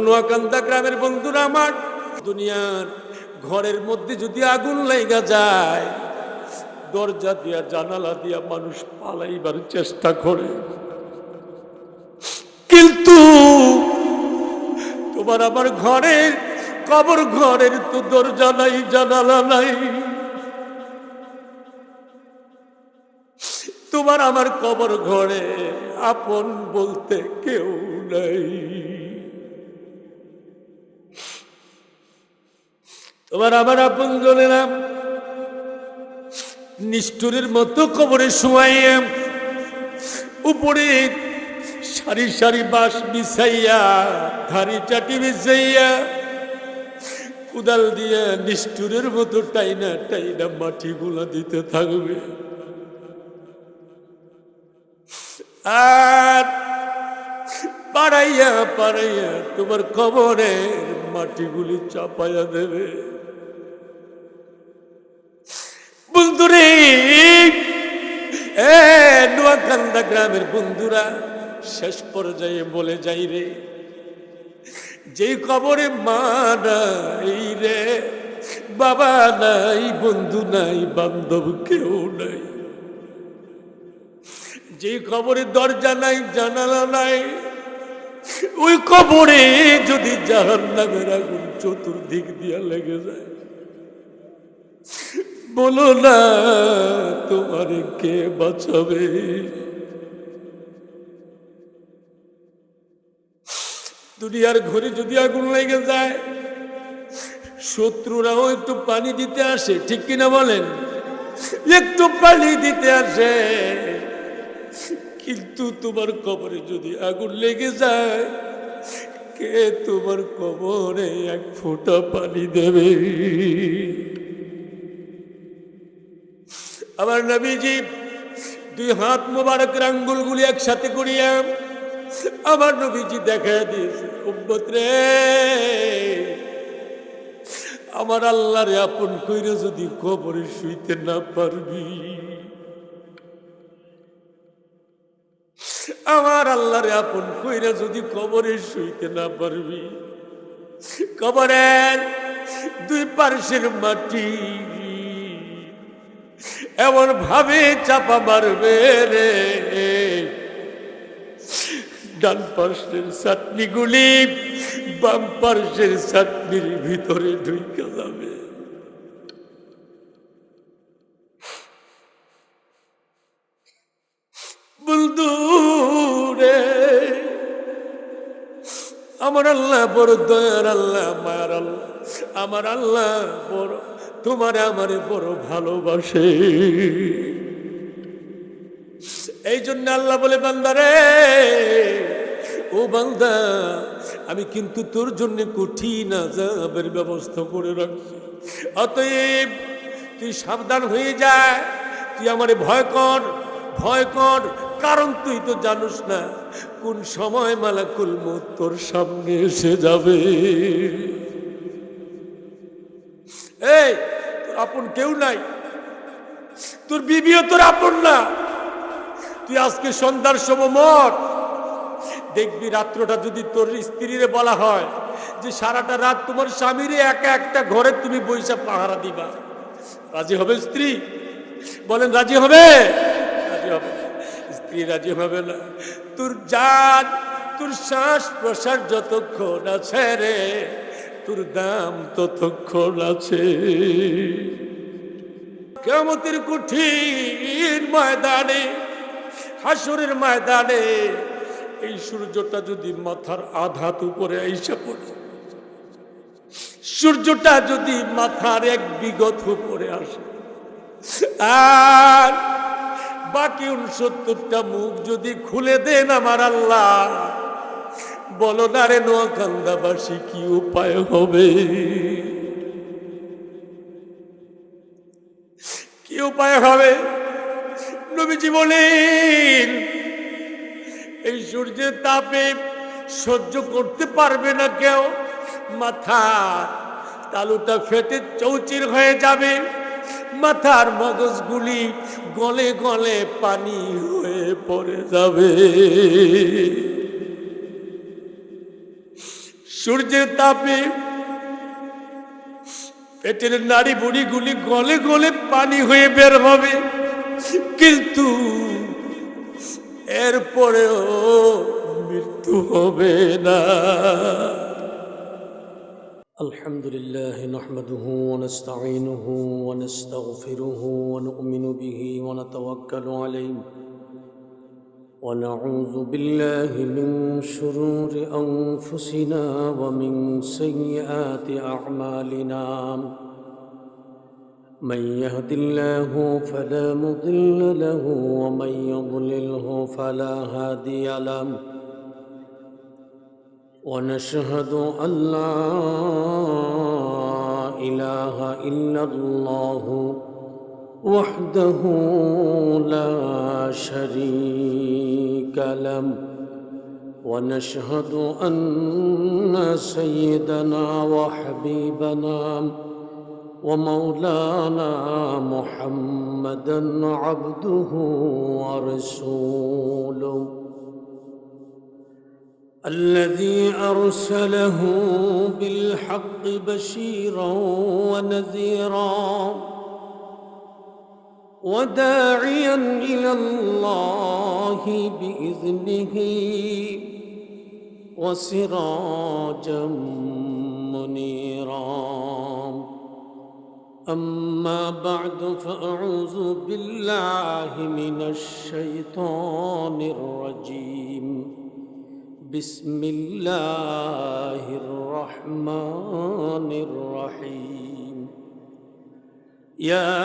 নোয়াকান্দা গ্রামের বন্ধুরা আমার, দুনিয়ার ঘরের মধ্যে যদি আগুন লেগে যায়, দরজা দিয়া জানালা দিয়া মানুষ পালাইবার চেষ্টা করে, কিন্তু তোমার আমার ঘরের, কবর ঘরের তো দরজা নাই, জানালা নাই। তোমার আমার কবর ঘরে আপন বলতে কেউ নাই। তোমার আমার আপন জনেরা নিষ্ঠুরের মতো কবরে শোয়াইয়া, উপরে সারি সারি বাঁশ বিছাইয়া, ধারি চাটি বিছাইয়া, কুদাল দিয়া নিষ্ঠুরের মতো টাইনা টাইনা মাটিগুলা দিতে থাকবে। আর পাড়াইয়া পাড়াইয়া তোমার কবরের মাটিগুলি চাপাইয়া দেবে। বন্ধুরে, নোয়াকান্দা গ্রামের বন্ধুরা শেষ পর্যায়ে বলে যাই রে, যে কবরে মা নাই রে, বাবা নাই, বন্ধু নাই, বান্ধব কেউ নাই, যে কবরে দরজা নাই, জানালা নাই, ওই কবরে যদি জাহান্নামের আগুন চতুর্দিক দিয়া লেগে যায়, বলো না তোমারে কে বাঁচাবে? দুনিয়ার ঘরে যদি আগুন লেগে যায়, শত্রুরাও একটু পানি দিতে আসে, ঠিক কিনা বলেন? একটু পানি দিতে আসে, কিন্তু তোমার কবরে যদি আগুন লেগে যায়, কে তোমার কবরে এক ফোঁটা পানি দেবে? আমার নবীজি দুই হাত মোবারকের আঙ্গুলগুলি একসাথে করিয়া আমার নবীজি দেখা দিয়েছে, উম্মত রে, আমার আল্লাহরে আপন কইরা যদি কবরে শুইতে না পারবি, আমার আল্লাহরে আপন কইরা যদি কবরে শুইতে না পারবি, কবরের দুই পার্শ্বের মাটি এমন ভাবে চাপা মারবে রে, ডান পার্শ্বের চাটনিগুলি বাম পার্শ্বের চাটনির ভিতরে ঢুকে যাবে। বন্ধু রে, আমার আল্লাহ বড় দয়ার আল্লাহ, মায়ার আল্লাহ, আমার আল্লাহ বড়, তোমার আমারে বড় ভালোবাসে। এই জন্য আল্লাহ বলে, বান্দা রে, ও বান্দা, আমি কিন্তু তোর জন্য কঠিন আযাবের ব্যবস্থা করে রাখছি, অতএব তুই সাবধান হয়ে যা, তুই আমারে ভয় কর, ভয় কর, কারণ তুই তো জানিস না কোন সময় মালাকুল মউত তোর সামনে এসে যাবে। এই তোর আপন কেউ নাই, তোর বিবিও তোর আপন না। তুই আজকে সন্ধ্যার সময় মর, দেখবি রাত্রটা যদি তোর স্ত্রীরে বলা হয় যে সারাটা রাত তোমার স্বামীরে একা একটা ঘরে তুমি বৈশা পাহারা দিবা, রাজি হবে স্ত্রী? বলেন রাজি হবে? রাজি হবে না, স্ত্রী রাজি হবে না। তোর জান, তোর শ্বাস প্রশ্বাস যতক্ষণ আছে রে, তোর দাম ততক্ষণ আছে। কিয়ামতের কঠিন ময়দানে, হাসরের ময়দানে এই সূর্যটা যদি মাথার আধাত উপরে আইসা পড়ে, সূর্যটা যদি মাথার এক বিগত উপরে আসে, আর বাকি 69টা মুখ যদি খুলে দেন আমার আল্লাহ, বলো না রে নোয়াকান্দাবাসী, কি উপায় হবে? কি উপায় হবে? নবীজি বলেন, এই সূর্যের তাপে সহ্য করতে পারবে না কেউ, মাথার তালুটা ফেটে চৌচির হয়ে যাবে, মাথার মগজগুলি গলে গলে পানি হয়ে পড়ে যাবে। সূর্যের তাপে পেটের নাড়ি বুড়িগুলি গলে গলে পানি হয়ে বের হবে, কিন্তু এরপরেও মৃত্যু হবে না। আলহামদুলিল্লাহ নাহমাদুহু ওয়া নাস্তাঈনুহু ওয়া নাস্তাগফিরুহু ওয়া নু'মিনু বিহি ওয়া নাতাওয়াক্কালু আলাইহি ওয়া নাউযু বিল্লাহি মিন শুরুরি আনফুসিনা ওয়া মিন সাইয়্যাতি আ'মালিনা। من يهد الله فلا مضل له ومن يضلله فلا هادي له ونشهد أن لا إله إلا الله وحده لا شريك له ونشهد أن سيدنا وحبيبنا ومولانا محمدا عبده ورسوله الذي أرسله بالحق بشيرا ونذيرا وداعيا إلى الله بإذنه وسراجا منيرا. أما بعد فأعوذ بالله من الشيطان الرجيم. بسم الله الرحمن الرحيم. يا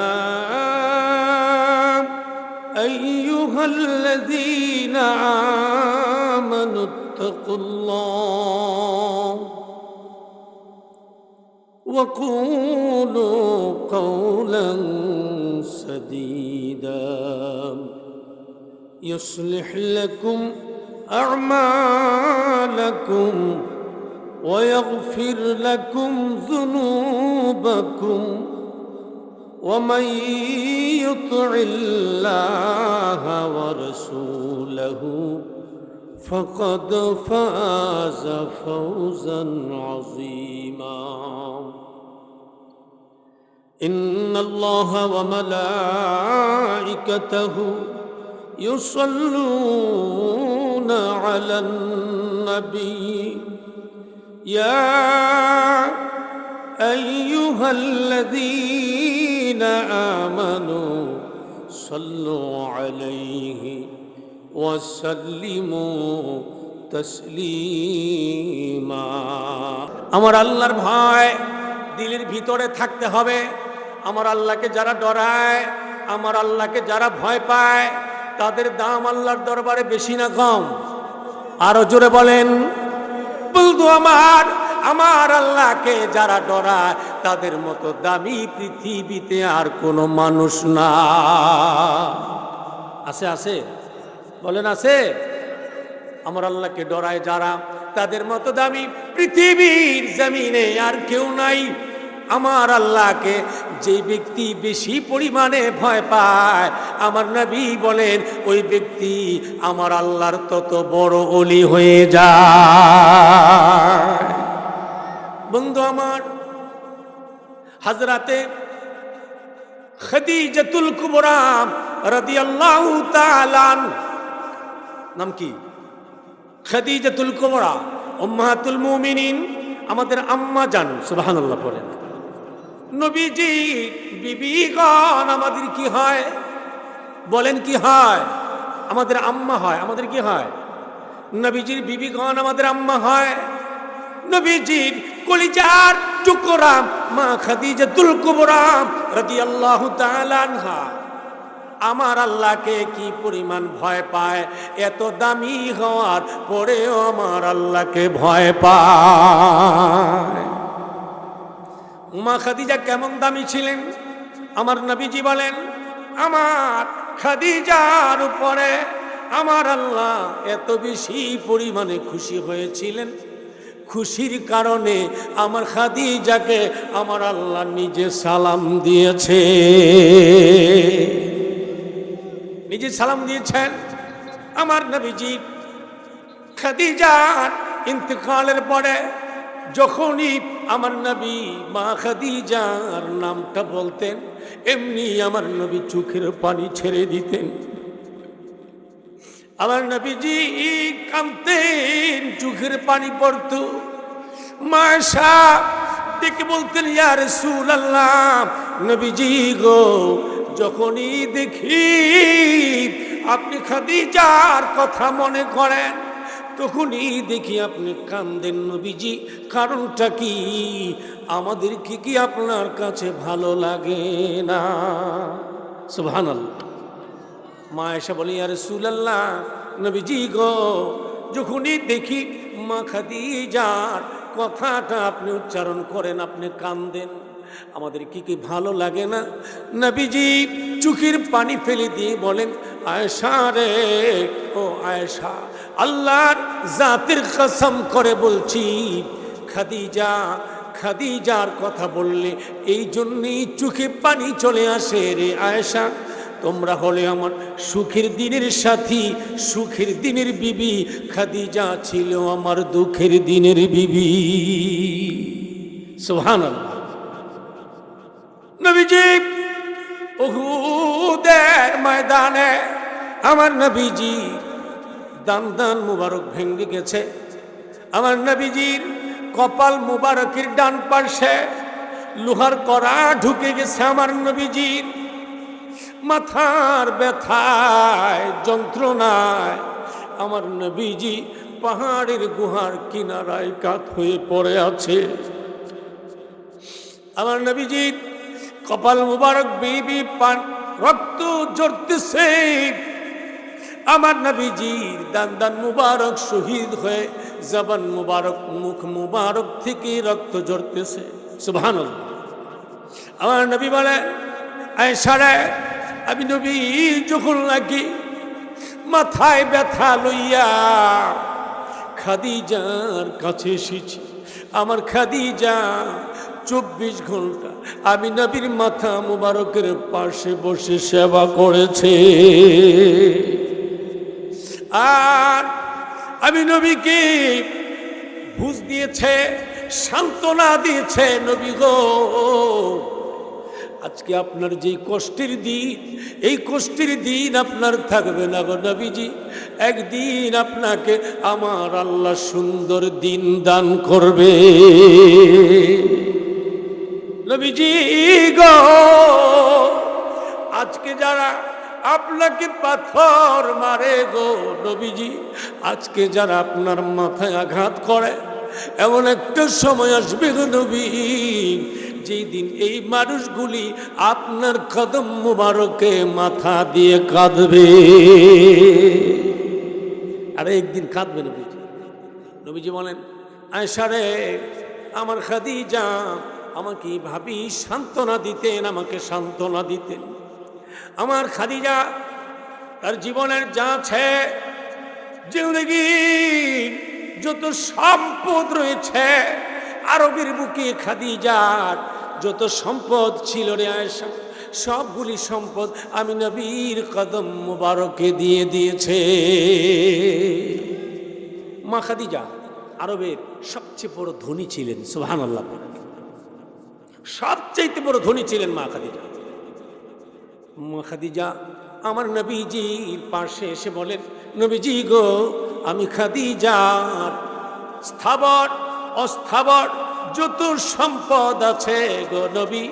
أيها الذين آمنوا اتقوا الله وقولوا قولا سديدا يصلح لكم أعمالكم ويغفر لكم ذنوبكم ومن يطع الله ورسوله فقد فاز فوزا عظيما. إن الله وملائكته يصلون على النبي يا أيها الذين آمنوا صلوا عليه وسلموا تسليما. আমার আল্লাহর ভয় দিলের ভিতরে থাকতে হবে। আমার আল্লাহকে যারা ডরায়, আমার আল্লাহকে যারা ভয় পায়, তাদের দাম আল্লাহর দরবারে বেশি না কম? আরো জোরে বলেন। বলতো আমার আল্লাহকে যারা ডরায়, তাদের মতো দামি পৃথিবীতে আর কোনো মানুষ না। আছে আছে বলেন আছে? আমার আল্লাহকে ডরায় যারা, তাদের মতো দামি পৃথিবীর জমিনে আর কেউ নাই। আমার আল্লাহকে যে ব্যক্তি বেশি পরিমাণে ভয় পায়, আমার নবী বলেন ওই ব্যক্তি আমার আল্লাহর তত বড় ওলি হয়ে যায়। বন্ধু আমার, হযরতে খাদিজাতুল কুবরা রাদিয়াল্লাহু তাআলা, নাম কি? খাদিজাতুল কুবরা উম্মাহাতুল মুমিনিন, আমাদের আম্মা জান। সুবহানাল্লাহ পড়েন। নবীজি বিবিগণ আমাদের কি হয় বলেন? কি হয়? আমাদের আম্মা হয়। আমাদের কি হয়? নবীজির বিবিগণ আমাদের আম্মা হয়। নবীজির কলিজার টুকরা মা খাদিজাতুল কুবরা রাদিয়াল্লাহু তাআলা আনহা আমার আল্লাহকে কি পরিমাণ ভয় পায়, এত দামি হওয়ার পরেও আমার আল্লাহকে ভয় পায়। মা খাদিজা কেমন দামি ছিলেন? আমার নবীজি বলেন আমার খাদিজার উপরে আমার আল্লাহ এত বেশি পরিমাণে খুশি হয়েছিলেন, খুশির কারণে আমার খাদিজাকে আমার আল্লাহ নিজে সালাম দিয়েছে, নিজে সালাম দিয়েছেন। আমার নবীজি খাদিজার ইন্তেকালের পরে যখনই আমার নবী মা খাদিজার নামটা বলতেন, এমনি আমার নবী চোখের পানি ছেড়ে দিতেন। আমার নবীজি কাঁদতেন, চোখের পানি পড়তো। মা আয়েশা ডেকে বলতেন, ইয়া রাসূলুল্লাহ, নবীজি গো, যখনই দেখি আপনি খাদিজার কথা মনে করেন, তখনই দেখি আপনি কান্দেন নবীজি, কারণটা কি? আমাদের কি আপনার কাছে ভালো লাগে না? সুবহানাল্লাহ। মা আয়েশা বলে, ইয়া রাসূলুল্লাহ, নবীজি গো, যখনই দেখি মা খাদিজার কথাটা আপনি উচ্চারণ করেন, আপনি কান্দেন, আমাদের কি ভালো লাগে না? নবীজি চোখের পানি ফেলে দিয়ে বলেন, আয়েশা রে, ও আয়েশা, আল্লাহর জাতের কসম করে বলছি, খাদিজার কথা বললে এই জন্যই চোখে পানি চলে আসে রে আয়েশা। তোমরা হলে আমার সুখের দিনের সাথী, সুখের দিনের বিবি। খাদিজা ছিল আমার দুঃখের দিনের বিবি। সুবহানাল্লাহ। নবীজি উহুদের ময়দানে আমার নবীজি দান মুবারক ভেঙে গেছে। আমার নবীজির কপাল মুবারকের ডান পাশে লোহার কড়া ঢুকে গেছে। আমার নবীজির মাথার ব্যথায়, যন্ত্রণায় আমার নবীজি পাহাড়ের গুহার কিনারায় কাত হয়ে পড়ে আছে। আমার নবীজির কপাল মুবারক বিবি পান রক্ত ঝরতেছে। আমার নবীজির দান মুবারক শহীদ হয়ে জবান মুবারক, মুখ মুবারক থেকে রক্ত ঝরতেছে। সুবহানাল্লাহ। আমার নবী বলে, আয়েশা রে, আমি নবী যখন লাগি মাথায় ব্যথা লইয়া খাদিজার কাছে এসেছি, আমার খাদিজা 24 ঘন্টা আমি নবীর মাথা মুবারকের পাশে বসে সেবা করেছে। আর আমি নবীকে বুঝ দিয়েছে, সান্ত্বনা দিয়েছে, নবী গো, আজকে আপনার যেই কষ্টের দিন, এই কষ্টের দিন আপনার থাকবে না গো নবীজি। একদিন আপনাকে আমার আল্লাহ সুন্দর দিন দান করবে। নবীজি গো, আজকে যারা আপনাকে পাথর মারে গো নবীজি, আজকে যারা আপনার মাথায় আঘাত করে, এমন একটা সময় আসবে গো নবী, যেই দিন এই মানুষগুলি আপনার কদম মুবারকে মাথা দিয়ে কাঁদবে। আরে একদিন কাঁদবে নবীজি। নবীজি বলেন, আয়েশা রে, আমার খাদিজা আমাকে ভাবি সান্ত্বনা দিতেন, আমাকে সান্ত্বনা দিতেন। আমার খাদিজা তার জীবনের যা আছে, জিন্দেগি যত সম্পদ রয়েছে, আরবের বুকে খাদিজার যত সম্পদ ছিল রে আয়েশা, সবগুলি সম্পদ আমি নবীর কদম মুবারকে দিয়ে দিয়েছে। মা খাদিজা আরবের সবচেয়ে বড় ধনী ছিলেন। সুবহানাল্লাহ। সবচেয়ে বড় ধনী ছিলেন মা খাদিজা। মা খাদিজা আমার নবীজির পাশে এসে বলেন, নবীজি গো, আমি খাদিজার স্থাবর অস্থাবর যত সম্পদ আছে গো নবী,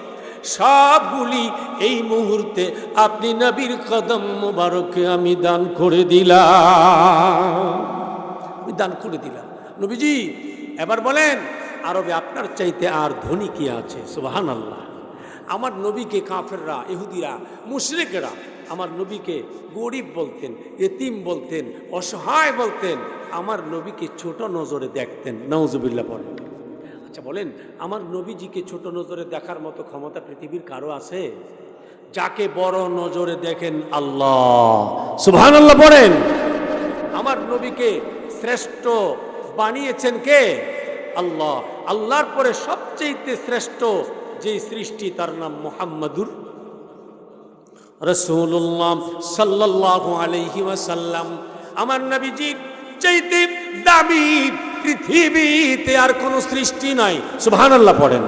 সবগুলি এই মুহূর্তে আপনি নবীর কদম মুবারকে আমি দান করে দিলাম। আমি দান করে দিলাম। নবীজি এবার বলেন, আরবে আপনার চাইতে আর ধনী কি আছে? সুবহানাল্লাহ। আমার নবীকে কাফেররা, ইহুদিরা, মুশরিকরা আমার নবীকে গরিব বলতেন, এতিম বলতেন, অসহায় বলতেন, আমার নবীকে ছোট নজরে দেখতেন। নাউজুবিল্লাহ পড়েন। আচ্ছা বলেন, আমার নবীজিকে ছোট নজরে দেখার মতো ক্ষমতা পৃথিবীর কারো আছে? যাকে বড় নজরে দেখেন আল্লাহ। সুবহানাল্লাহ পড়েন। আমার নবীকে শ্রেষ্ঠ বানিয়েছেন কে? আল্লাহ। আল্লাহর পরে সবচেয়ে শ্রেষ্ঠ যে সৃষ্টি, তার নাম মুহাম্মাদুর রাসূলুল্লাহ সাল্লাল্লাহু আলাইহি ওয়াসাল্লাম। আমার নবীজি চাইতে দামি পৃথিবীতে আর কোনো সৃষ্টি নাই। সুবহানাল্লাহ পড়েন।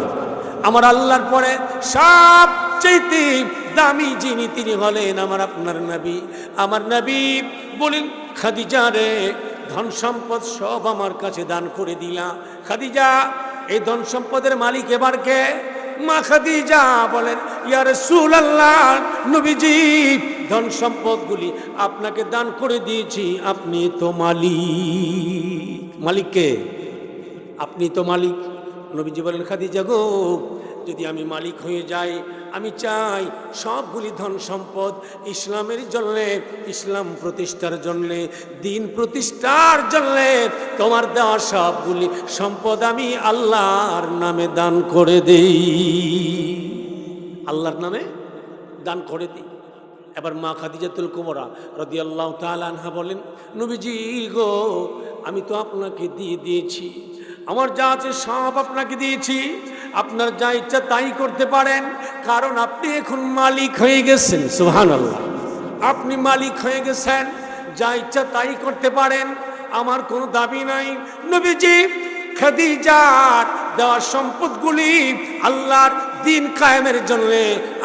আমার আল্লাহর পরে সবচেয়ে দামি যিনি তিনি হলেন আমার আপনার নবী। আমার নবী বলেন, খাদিজা রে, ধন সম্পদ সব আমার কাছে দান করে দিলা। খাদিজা, এই ধন সম্পদের মালিক এবার কে? মা খাদিজা বলেন, ইয়া রাসূলুল্লাহ, নবীজি ধন সম্পদগুলি আপনাকে দান করে দিয়েছি, আপনি তো মালিক। মালিক কে? আপনি তো মালিক। নবীজি বলেন, খাদিজা গো, যদি আমি মালিক হয়ে যাই, আমি চাই সবগুলি ধন সম্পদ ইসলামের জন্যে, ইসলাম প্রতিষ্ঠার জন্যে, দিন প্রতিষ্ঠার জন্যে তোমার দেওয়া সবগুলি সম্পদ আমি আল্লাহর নামে দান করে দেই। আল্লাহর নামে দান করে দিই। এবার মা খাদিজাতুল কুবরা রাদিয়াল্লাহু তাআলা আনহা বলেন, নবীজি গো, আমি তো আপনাকে দিয়ে দিয়েছি, আমার যা আছে সব আপনাকে দিয়েছি, আপনার যা ইচ্ছা তাই করতে পারেন, কারণ আপনি এখন মালিক হয়ে গেছেন। সুবহানাল্লাহ, আপনি মালিক হয়ে গেছেন, যা ইচ্ছা তাই করতে পারেন, আমার কোনো দাবি নাই। নবীজি খাদিজার দেওয়া সম্পদগুলি আল্লাহর দিন কায়েমের জন্য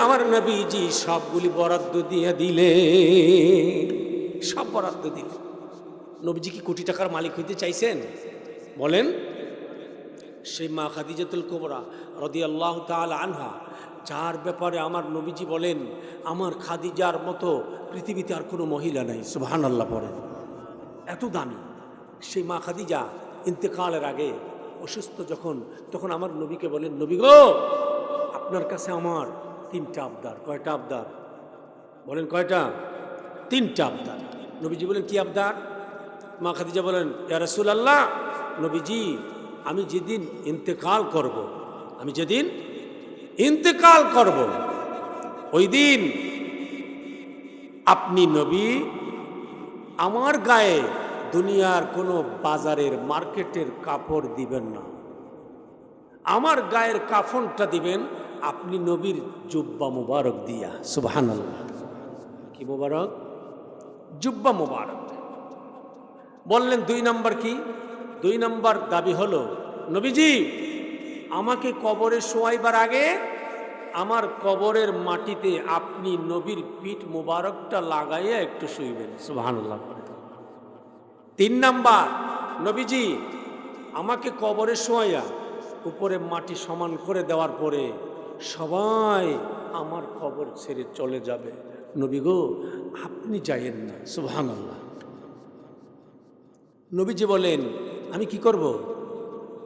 আমার নবীজি সবগুলি বরাদ্দ দিয়ে দিলেন, সব বরাদ্দ দিলেন। নবীজি কি কোটি টাকার মালিক হইতে চাইছেন? বলেন। সেই মা খাদিজাতুল কুবরা রাদিয়াল্লাহু তাআলা আনহা, যার ব্যাপারে আমার নবীজি বলেন, আমার খাদিজার মতো পৃথিবীতে আর কোনো মহিলা নাই। সুবহানাল্লাহ পড়েন। এত দামি সেই মা খাদিজা ইন্তেকালের আগে অসুস্থ যখন, তখন আমার নবীকে বলেন, নবী গো, আপনার কাছে আমার 3টা আবদার। কয়টা আবদার? বলেন কয়টা? 3টা আবদার। নবীজি বলেন, কি আবদার? মা খাদিজা বলেন, ইয়া রাসূলুল্লাহ, নবীজি আমি যেদিন ইন্তেকাল করব, আমি যেদিন ইন্তেকাল করব, ওই দিন আপনি নবী আমার গায়ে দুনিয়ার কোনো বাজারের মার্কেটের কাপড় দিবেন না, আমার গায়ের কাফনটা দিবেন আপনি নবীর জুব্বা মুবারক দিয়া। সুবহানাল্লাহ। কি মুবারক? জুব্বা মুবারক। বললেন 2 নম্বর কি? 2 নম্বর দাবি হলো, নবীজি আমাকে কবরে শোয়াইবার আগে আমার কবরের মাটিতে আপনি নবীর পিঠ মুবারকটা লাগাইয়া একটু শুইবেন। সুবহানাল্লাহ। 3 নম্বর, নবীজি আমাকে কবরে শোয়াইয়া উপরে মাটি সমান করে দেওয়ার পরে সবাই আমার কবর ছেড়ে চলে যাবে, নবী গো আপনি যাইয়েন না। সুবহানাল্লাহ। নবীজি বলেন, আমি কি করব?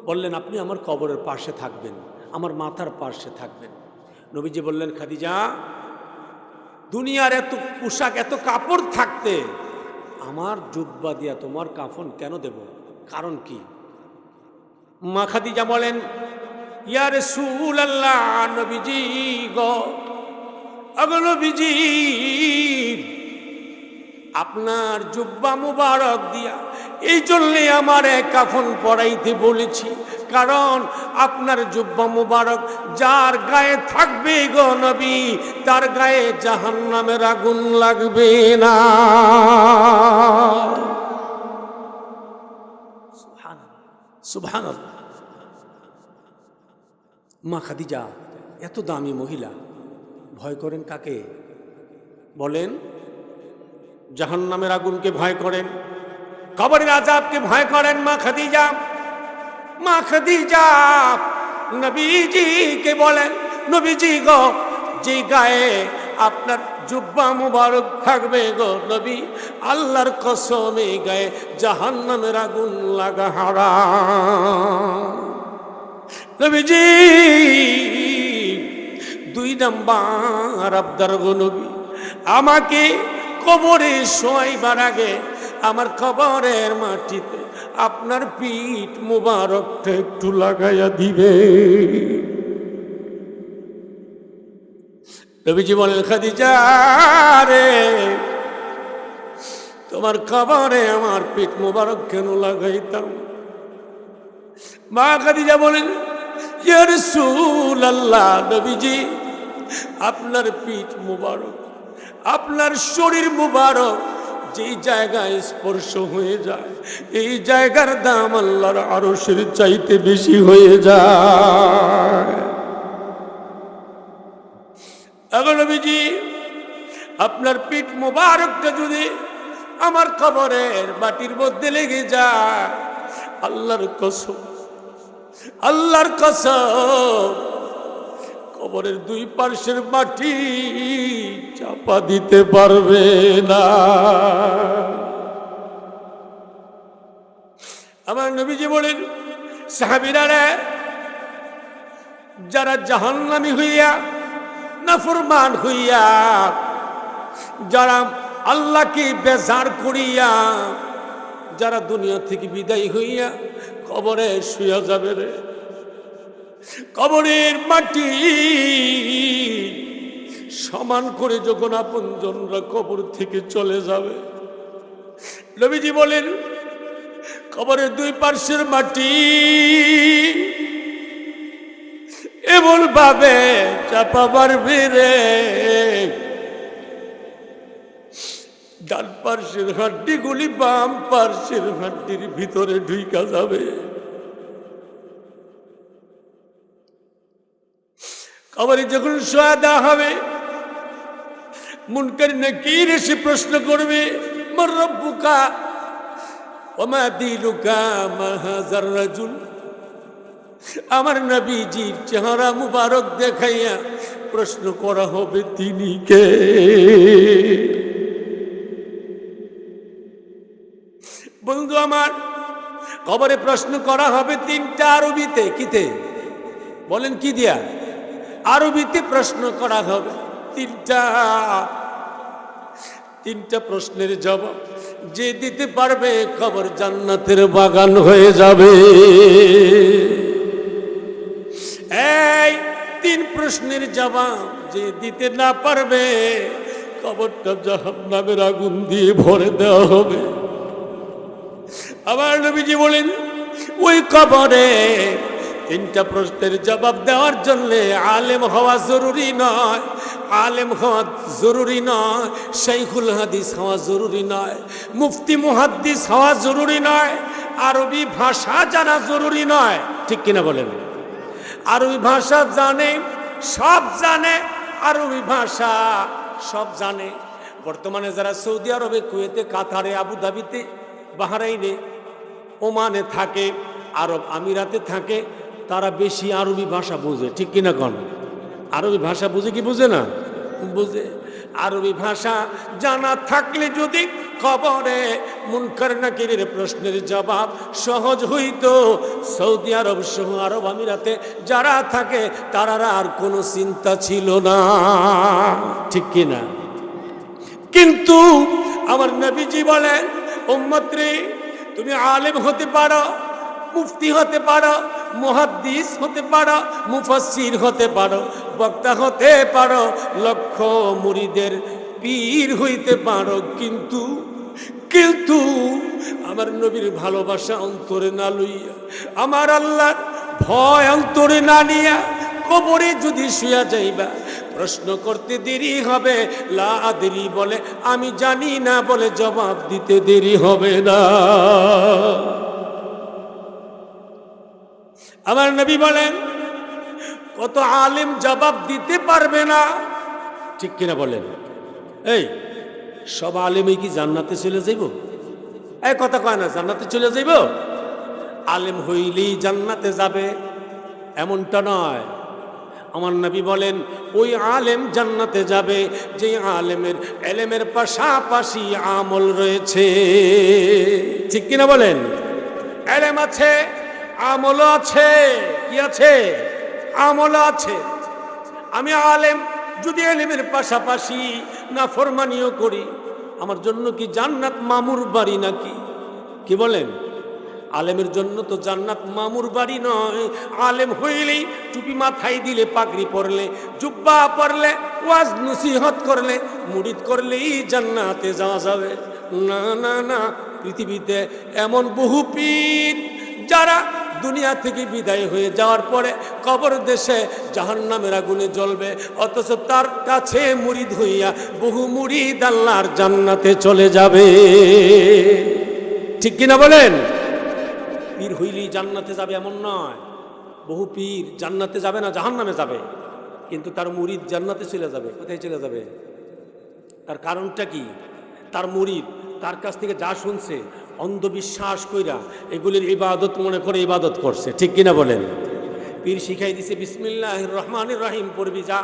বললেন, আপনি আমার কবরের পাশে থাকবেন, আমার মাথার পাশে থাকবেন। নবীজি বললেন, খাদিজা, দুনিয়ার এত পোশাক এত কাপড় থাকতে আমার জুব্বা দিয়া তোমার কাফন কেন দেব? কারণ কি? মা খাদিজা বলেন, ইয়া রাসূলুল্লাহ, নবীজি গো, আগো নবীজি, আপনার জুব্বা মুবারক দিয়া এই জন্যে আমার কাফন পরাইতে বলেছি, কারণ আপনার জুব্বা মুবারক যার গায়ে থাকবে গো নবী, তার গায়ে জাহান্নামের আগুন লাগবে না। সুবহানাল্লাহ। মা খাদিজা এত দামি মহিলা, ভয় করেন কাকে? বলেন। জাহান্নামের আগুনকে ভয় করেন, কবরের আযাবকে ভয় করেন মা খাদিজা। মা খাদিজা নবীজিকে বলেন, নবীজি গো, যে গায়ে আপনার জুব্বা মুবারক থাকবে গো নবী, আল্লাহর কসম এই গায়ে জাহান্নামের আগুন লাগা হারাম। নবীজি 2 নম্বর আবদার গো নবী, আমাকে কবরে শোয়াইবার আগে আমার কবরের মাটিতে আপনার পিঠ মুবারকটা একটু লাগাইয়া দিবে। নবীজি বলেন, খাদিজা রে, তোমার কবরে আমার পিঠ মুবারক কেন লাগাইতাম? মা খাদিজা বলেন, ইয়া রাসূলুল্লাহ, নবীজি আপনার পিঠ মুবারক, আপনার শরীর মুবারক যেই জায়গায় স্পর্শ হয়ে যায় এই জায়গার দাম আল্লাহর আরশের চাইতে বেশি হয়ে যায়। এখন নবীজি আপনার পিঠ মোবারকটা যদি আমার কবরের মাটির মধ্যে লেগে যায়, আল্লাহর কসম, আল্লাহর কসম, কবরের দুই পার্শ্বের মাটি চাপা দিতে পারবে না। আমার নবীজি বলেন, সাহাবীরা রে, যারা জাহান্নামী হইয়া নাফরমান হইয়া যারা আল্লাহকে বেজার করিয়া যারা দুনিয়া থেকে বিদায় হইয়া কবরে শুয়া যাবে রে, কবরের মাটি সমান করে যখন আপনজনরা কবর থেকে চলে যাবে, নবীজি বলেন কবরের দুই পার্শ্বের মাটি এমন ভাবে চাপা মারবে রে, ডান পার্শ্বের হাড্ডিগুলি বাম পার্শ্বের হাড্ডির ভিতরে ঢুইকা যাবে। কবরে যখন শোয়া দেওয়া হবে, মুনকার নাকির এসে প্রশ্ন করবে, মান রব্বুকা ওয়া মা দীনুকা মা হাযার রাজুল। আমার নবীজির চেহারা মুবারক দেখাইয়া প্রশ্ন করা হবে, তিনি কে? বন্ধু আমার, কবরে প্রশ্ন করা হবে তিনটা আরবিতে। কিতে বলেন? কি দিয়া? আরবিতে প্রশ্ন করা হবে তিনটা প্রশ্নের জবাব যে দিতে পারবে কবর জান্নাতের বাগান হয়ে যাবে। এই তিন প্রশ্নের জবাব যে দিতে না পারবে কবরটা জাহান্নামের আগুন দিয়ে ভরে দেওয়া হবে। আমার নবীজি বলেন, ওই কবরে তিনটা প্রশ্নের জবাব দেওয়ার জন্য আলেম হওয়া জরুরি নয়, আলেম হওয়া জরুরি নয়, শাইখুল হাদিস হওয়া জরুরি নয়, মুফতি মুহাদ্দিস হওয়া জরুরি নয়, আরবি ভাষা জানা জরুরি নয়। ঠিক কিনা বলেন? আরবি ভাষা জানে, সব জানে, আরবি ভাষা সব জানে। বর্তমানে যারা সৌদি আরবে, কুয়েতে, কাতারে, আবুধাবিতে, বাহরাইনে, ওমানে থাকে, আরব আমিরাতে থাকে, তারা বেশি আরবি ভাষা বুঝে। ঠিক কিনা কোন? আরবি ভাষা বুঝে কি বুঝে না? বুঝে। আরবি ভাষা জানা থাকলে যদি কবরে মুনকার নাকিরের প্রশ্নের জবাব সহজ হইতো, সৌদি আরব সহ আরব আমিরাতে যারা থাকে তারা আর কোনো চিন্তা ছিল না। ঠিক কিনা? কিন্তু আমার নবীজি বলেন, উম্মত রে, তুমি আলেম হতে পারো, মুফতি হতে পারো, মুহাদ্দিস হতে পারো, মুফাসসির হতে পারো, বক্তা হতে পারো, লক্ষ মুরিদের পীর হইতে পারো, কিন্তু আমার নবীর ভালোবাসা অন্তরে না লইয়া, আমার আল্লাহর ভয় অন্তরে না নিয়া কবরে যদি শুয়া যাইবা, প্রশ্ন করতে দেরি হবে। লা আদরি বলে আমি জানি না বলে জবাব দিতে দেরি হবে না। আমার নবী বলেন, কত আলেম জবাব দিতে পারবে না। ঠিক কিনা বলেন? এই সব আলেমই কি জান্নাতে চলে যাইব? এই কথা কয় না জান্নাতে চলে যাইব, আলেম হইলেই জান্নাতে যাবে এমনটা নয়। আমার নবী বলেন, ওই আলেম জান্নাতে যাবে যে আলেমের এলেমের পাশাপাশি আমল রয়েছে। ঠিক কিনা বলেন? এলেম আছে, আমলও আছে। কি আছে? আমলও আছে। আমি আলেম যদি এলেমের পাশাপাশি নাফরমানিও করি, আমার জন্য কি জান্নাত মামুর বাড়ি নাকি? কি বলেন? আলেমের জন্য তো জান্নাত মামুর বাড়ি নয়। আলেম হইলেই টুপি মাথায় দিলে, পাগড়ি পরলে, জুব্বা পরলে, ওয়াজ নসিহত করলে, মুরিদ করলেই জান্নাতে যাওয়া যাবে না। না না, পৃথিবীতে এমন বহু পীর যারা দুনিয়া থেকে বিদায় হয়ে যাওয়ার পরে কবর দেশে জাহান্নামের আগুনে জ্বলবে, অথচ তার কাছে মুরিদ হইয়া বহু মুরিদ আল্লাহর জান্নাতে চলে যাবে। ঠিক কিনা বলেন? পীর হইলেই জান্নাতে যাবে এমন নয়। বহু পীর জান্নাতে যাবে না, জাহান্নামে যাবে, কিন্তু তার মুরিদ জান্নাতে চলে যাবে। কোথায় চলে যাবে? তার কারণটা কি? তার মুরিদ তার কাছ থেকে যা শুনছে অন্ধবিশ্বাস কইরা এগুলির ইবাদত মনে করে ইবাদত করছে। ঠিক কিনা বলেন? পীর শিখাই দিছে বিসমিল্লাহির রহমানির রহিম পড়বি, যা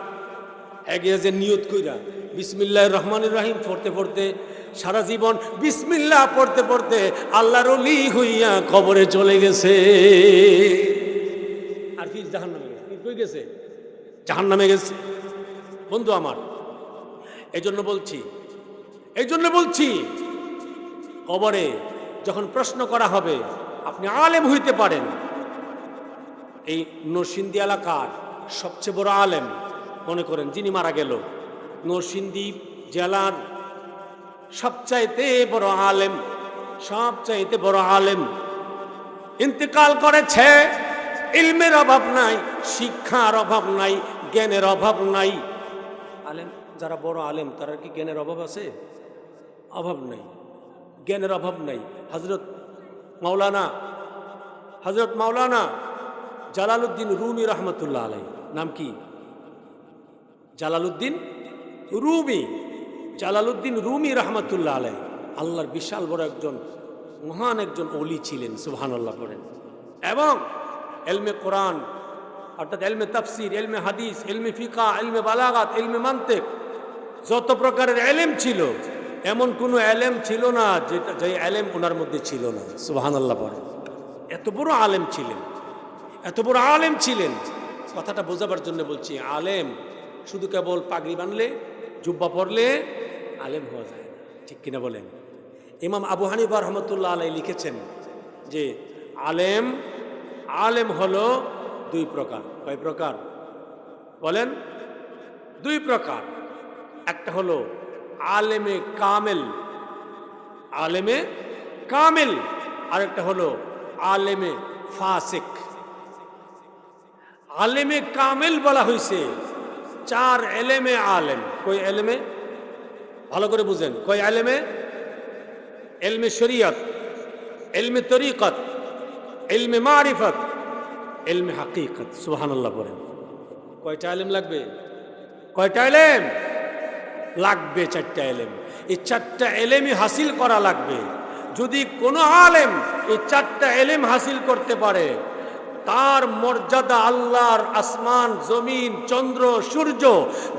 এগিয়ে যে নিয়ত কইরা বিসমিল্লাহির রহমানির রহিম পড়তে পড়তে সারা জীবন বিসমিল্লাহ পড়তে পড়তে আল্লাহর ওলি হইয়া কবরে চলে গেছে। আর পীর জাহান্নামে গেছে। পীর কই গেছে? জাহান্নামে গেছে। বন্ধু আমার, এই জন্য বলছি কবরে যখন প্রশ্ন করা হবে, আপনি আলেম হইতে পারেন। এই নরসিংদী এলাকার সবচেয়ে বড় আলেম মনে করেন যিনি মারা গেল, নরসিংদী জেলার সবচাইতে বড় আলেম ইন্তেকাল করেছে। ইলমের অভাব নাই, শিক্ষার অভাব নাই, জ্ঞানের অভাব নাই। আলেম যারা বড় আলেম তারা কি জ্ঞানের অভাব আছে? অভাব নাই, জ্ঞানের অভাব নাই। হযরত মাওলানা জালালউদ্দিন রুমি রহমতুল্লাহ আলাইহি, নাম কি? জালালউদ্দিন রুমি রহমতুল্লাহ আলাইহি আল্লাহর বিশাল বড় একজন মহান একজন ওলি ছিলেন। সুবহানাল্লাহ পড়েন। এবং ইলমে কোরআন অর্থাৎ ইলমে তাফসীর, ইলমে হাদিস, ইলমে ফিকহ, ইলমে বালাগাত, ইলমে মানতিক, যত প্রকারের ইলম ছিল এমন কোনো ইলম ছিল না যে ইলম ওনার মধ্যে ছিল না। সুবহানাল্লাহ পড়েন। এত বড় আলেম ছিলেন। কথাটা বোঝাবার জন্য বলছি, আলেম শুধু কেবল পাগড়ি বানলে জুব্বা পরলে আলেম হওয়া যায় না। ঠিক কিনা বলেন? ইমাম আবু হানিফা রহমতুল্লাহ আলাইহি লিখেছেন যে আলেম হলো দুই প্রকার। কয় প্রকার বলেন? দুই প্রকার। একটা হলো আলেমে কামেল, আর একটা হলো আলেমে ফাসিক। আলেমে কামেল বলা হয়েছে চার এলেমে আলেম। কই এলেমে? ভালো করে বুঝেন। কই এলেমে? ইলমে শরীয়ত, ইলমে তরিকত, ইলমে মারিফত, ইলমে হাকিকত। সুবহানাল্লাহ পড়েন। কয়টা ইলম লাগবে? কয়টা ইলম লাগবে? চারটা ইলম। এই চারটা ইলমই হাসিল করা লাগবে। যদি কোনো আলেম এই চারটা ইলম হাসিল করতে পারে, তার মর্যাদা আল্লাহর আসমান, জমিন, চন্দ্র, সূর্য,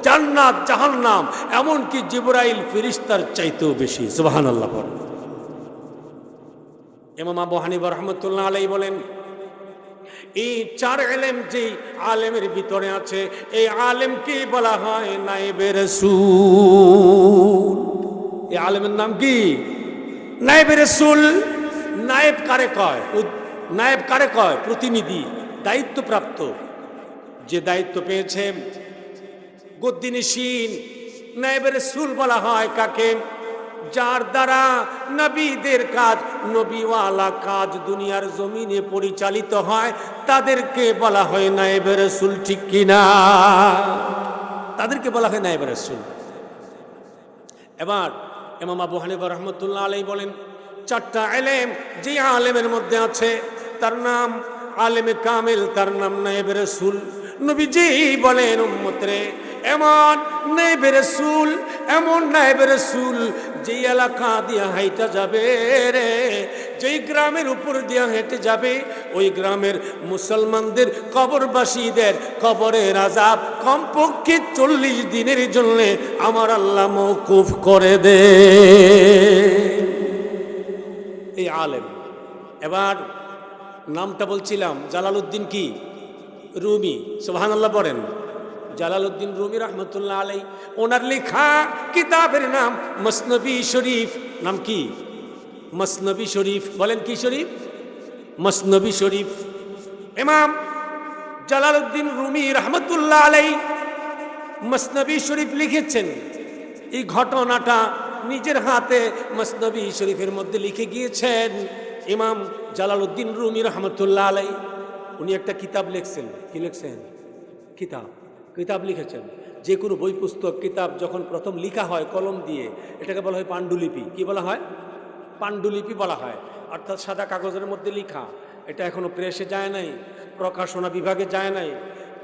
জান্নাত, জাহান্নাম, এমনকি জিবরাইল ফেরেশতার চাইতেও বেশি। সুবহানাল্লাহ পড়েন। ইমাম আবু হানিফা রহমতুল্লাহ আলাইহি বলেন, এই চার ইলম যে আলেমের ভিতরে আছে, এই আলেমকে বলা হয় নায়েবে রাসূল। এই আলেমের নাম কি? নায়েবে রাসূল। নায়েব কারে কয়? প্রতিনিধি, দায়িত্বপ্রাপ্ত। যে দায়িত্ব পেয়েছে গদ্দিনশীন, নায়েবে রাসূল বলা হয় কাকে? যার দ্বারা নবীদের কাজ, নবীওয়ালা কাজ দুনিয়ার জমিনে পরিচালিত হয়, তাদেরকে বলা হয় নায়েবে রাসূল। ঠিক কিনা? তাদেরকে বলা হয় নায়েবে রাসূল। এবার ইমাম আবু হানিফা রহমতুল্লাহ আলাইহি বলেন, চারটা ইলম যে আলেমের মধ্যে আছে তার নাম আলেমে কামেল, তার নাম নায়েবে রাসূল। নবীজি বলেন, উম্মতরে এমন নায়েবে রাসূল যেই এলাকা দিয়া হাইটা যাবে রে, যেই গ্রামের উপর দিয়া হেঁটে যাবে, ওই গ্রামের মুসলমানদের কবরবাসীদের কবরের আযাব কমপক্ষে 40 দিনের জন্য আমার আল্লাহ মওকুফ করে দে। এই আলেম। এবার নামটা বলছিলাম, জালালউদ্দিন কি? রুমি। সুবহানাল্লাহ পড়েন। জালালউদ্দিন রুমি রহমতুল্লাহ আলাইহি, ওনার লেখা কিতাবের নাম মসনবী শরীফ। নাম কি? মসনবী শরীফ। বলেন কি শরীফ? মসনবী শরীফ। ইমাম জালালউদ্দিন রুমি রহমতুল্লাহ আলাইহি মসনবী শরীফ লিখেছেন। এই ঘটনাটা নিজের হাতে মসনবী শরীফের মধ্যে লিখে গিয়েছেন। ইমাম জালালউদ্দিন রুমি রহমতুল্লাহ আলাই, উনি একটা কিতাব লিখছেন। কি লিখছেন? কিতাব লিখেছেন। যে কোনো বই পুস্তক কিতাব যখন প্রথম লিখা হয় কলম দিয়ে, এটাকে বলা হয় পাণ্ডুলিপি। কি বলা হয়? পাণ্ডুলিপি বলা হয়। অর্থাৎ সাদা কাগজের মধ্যে লিখা। এটা এখনো প্রেসে যায় নাই, প্রকাশনা বিভাগে যায় নাই,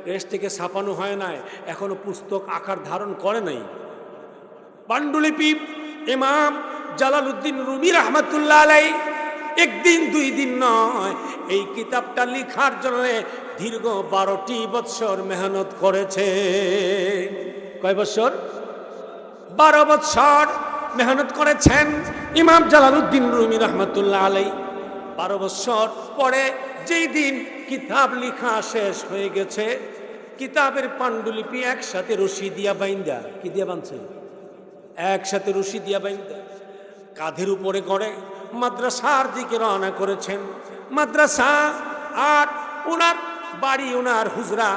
প্রেস থেকে ছাপানো হয় নাই, এখনো পুস্তক আকার ধারণ করে নাই। পাণ্ডুলিপি ইমাম জালালউদ্দিন রুমি রহমতুল্লাহ আলাই একদিন দুই দিন নয়, এই কিতাবটা লিখার জন্য দীর্ঘ 12টি বৎসর মেহনত করেছে। কয় বছর? 12 বৎসর মেহনত করেছেন ইমাম জালালউদ্দিন রুমি রহমতুল্লাহ আলাই। 12 বৎসর পরে যেই দিন কিতাব লিখা শেষ হয়ে গেছে, কিতাবের পাণ্ডুলিপি একসাথে রশি দিয়া বাইন্দা, কি দিয়া বাঁধছে? একসাথে রশি দিয়া বাইন্দা কাঁধের উপরে করে মাদ্রাসার দিকে রওনা করেছেন। মাদ্রাসা আর ওনার বাড়ি, ওনার হুজরা,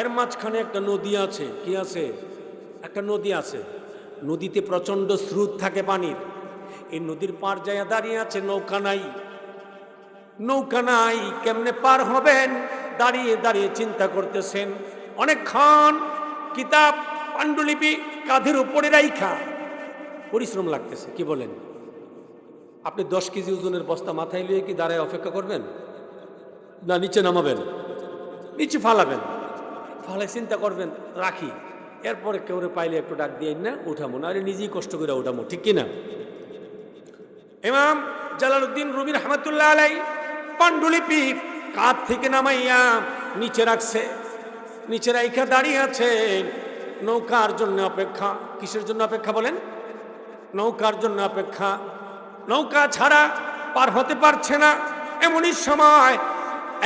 এর মাঝখানে একটা নদী আছে। কি আছে? একটা নদী আছে। নদীতে প্রচণ্ড স্রোত থাকে পানির। এই নদীর পার যায় দাঁড়িয়ে আছে, নৌকা নাই। নৌকা নাই, কেমনে পার হবেন? দাঁড়িয়ে দাঁড়িয়ে চিন্তা করতেছেন। অনেকক্ষণ কিতাব পাণ্ডুলিপি কাঁধের উপরে রাইখা পরিশ্রম লাগতেছে। কি বলেন? আপনি 10 কেজি ওজনের বস্তা মাথায় লিয়ে কি দাঁড়ায় অপেক্ষা করবেন? না নিচে নামাবেন, নিচে ফালাবেন, ফালে চিন্তা করবেন রাখি, এরপরে কেউ পাইলে একটু ডাক দিয়ে না উঠামো, না নিজেই কষ্ট করে উঠামো। ঠিক কিনা? ইমাম জালালউদ্দিন রুমি রহমতুল্লাহ আলাই পাণ্ডুলিপি কাঁধ থেকে নামাইয়া নিচে রাখছে। নিচে রাইখা দাঁড়িয়ে আছে, নৌকার জন্য অপেক্ষা। কিসের জন্য অপেক্ষা বলেন? নৌকার জন্য অপেক্ষা। নৌকা ছাড়া পার হতে পারছে না। এমনই সময়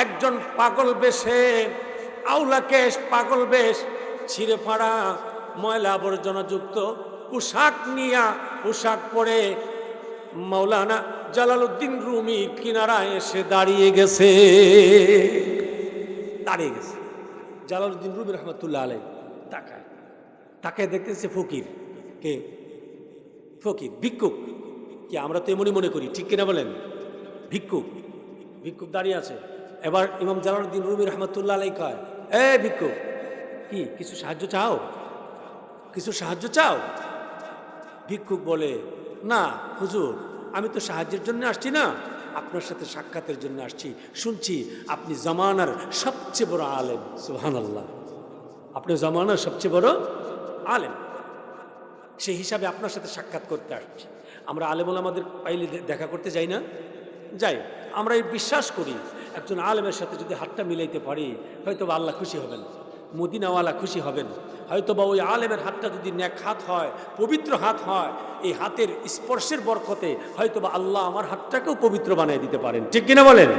একজন পাগল বেশে, আউলা কেশ পাগল বেশ, ছিঁড়ে ফাড়া ময়লা আবর্জনা যুক্ত পোশাক নিয়া, পোশাক পরে মাওলানা জালালউদ্দিন রুমি কিনারায় এসে দাঁড়িয়ে গেছে। জালালউদ্দিন রুমি রহমতুল্লাহ আলাই তাকে দেখতেছে ফকির। কে? ফকির, ভিক্ষুক। কি আমরা তো এমনই মনে করি, ঠিক কিনা বলেন? ভিক্ষুক দাঁড়িয়ে আছে। এবার ইমাম জালালউদ্দিন রুমি রহমতুল্লাহ আলাই কয়, এ ভিক্ষুক, কি কিছু সাহায্য চাও? কিছু সাহায্য চাও? ভিক্ষুক বলে, না হুজুর, আমি তো সাহায্যের জন্য আসছি না, আপনার সাথে সাক্ষাতের জন্য আসছি। শুনছি আপনি জামানার সবচেয়ে বড় আলেম। সুবহানাল্লাহ, আপনি জামানার সবচেয়ে বড় আলেম, সেই হিসাবে আপনার সাথে সাক্ষাৎ করতে আসছি। আমরা আলেম ওলামাদের পাইলে দেখা করতে যাই না? যাই। আমরা এই বিশ্বাস করি একজন আলেমের সাথে যদি হাতটা মিলাইতে পারি, হয়তো বা আল্লাহ খুশি হবেন, মদিনাওয়ালা খুশি হবেন। হয়তো বা ওই আলেমের হাতটা যদি নেক হাত হয়, পবিত্র হাত হয়, এই হাতের স্পর্শের বরকতে হয়তো বা আল্লাহ আমার হাতটাকেও পবিত্র বানিয়ে দিতে পারেন। ঠিক কিনা বলেন?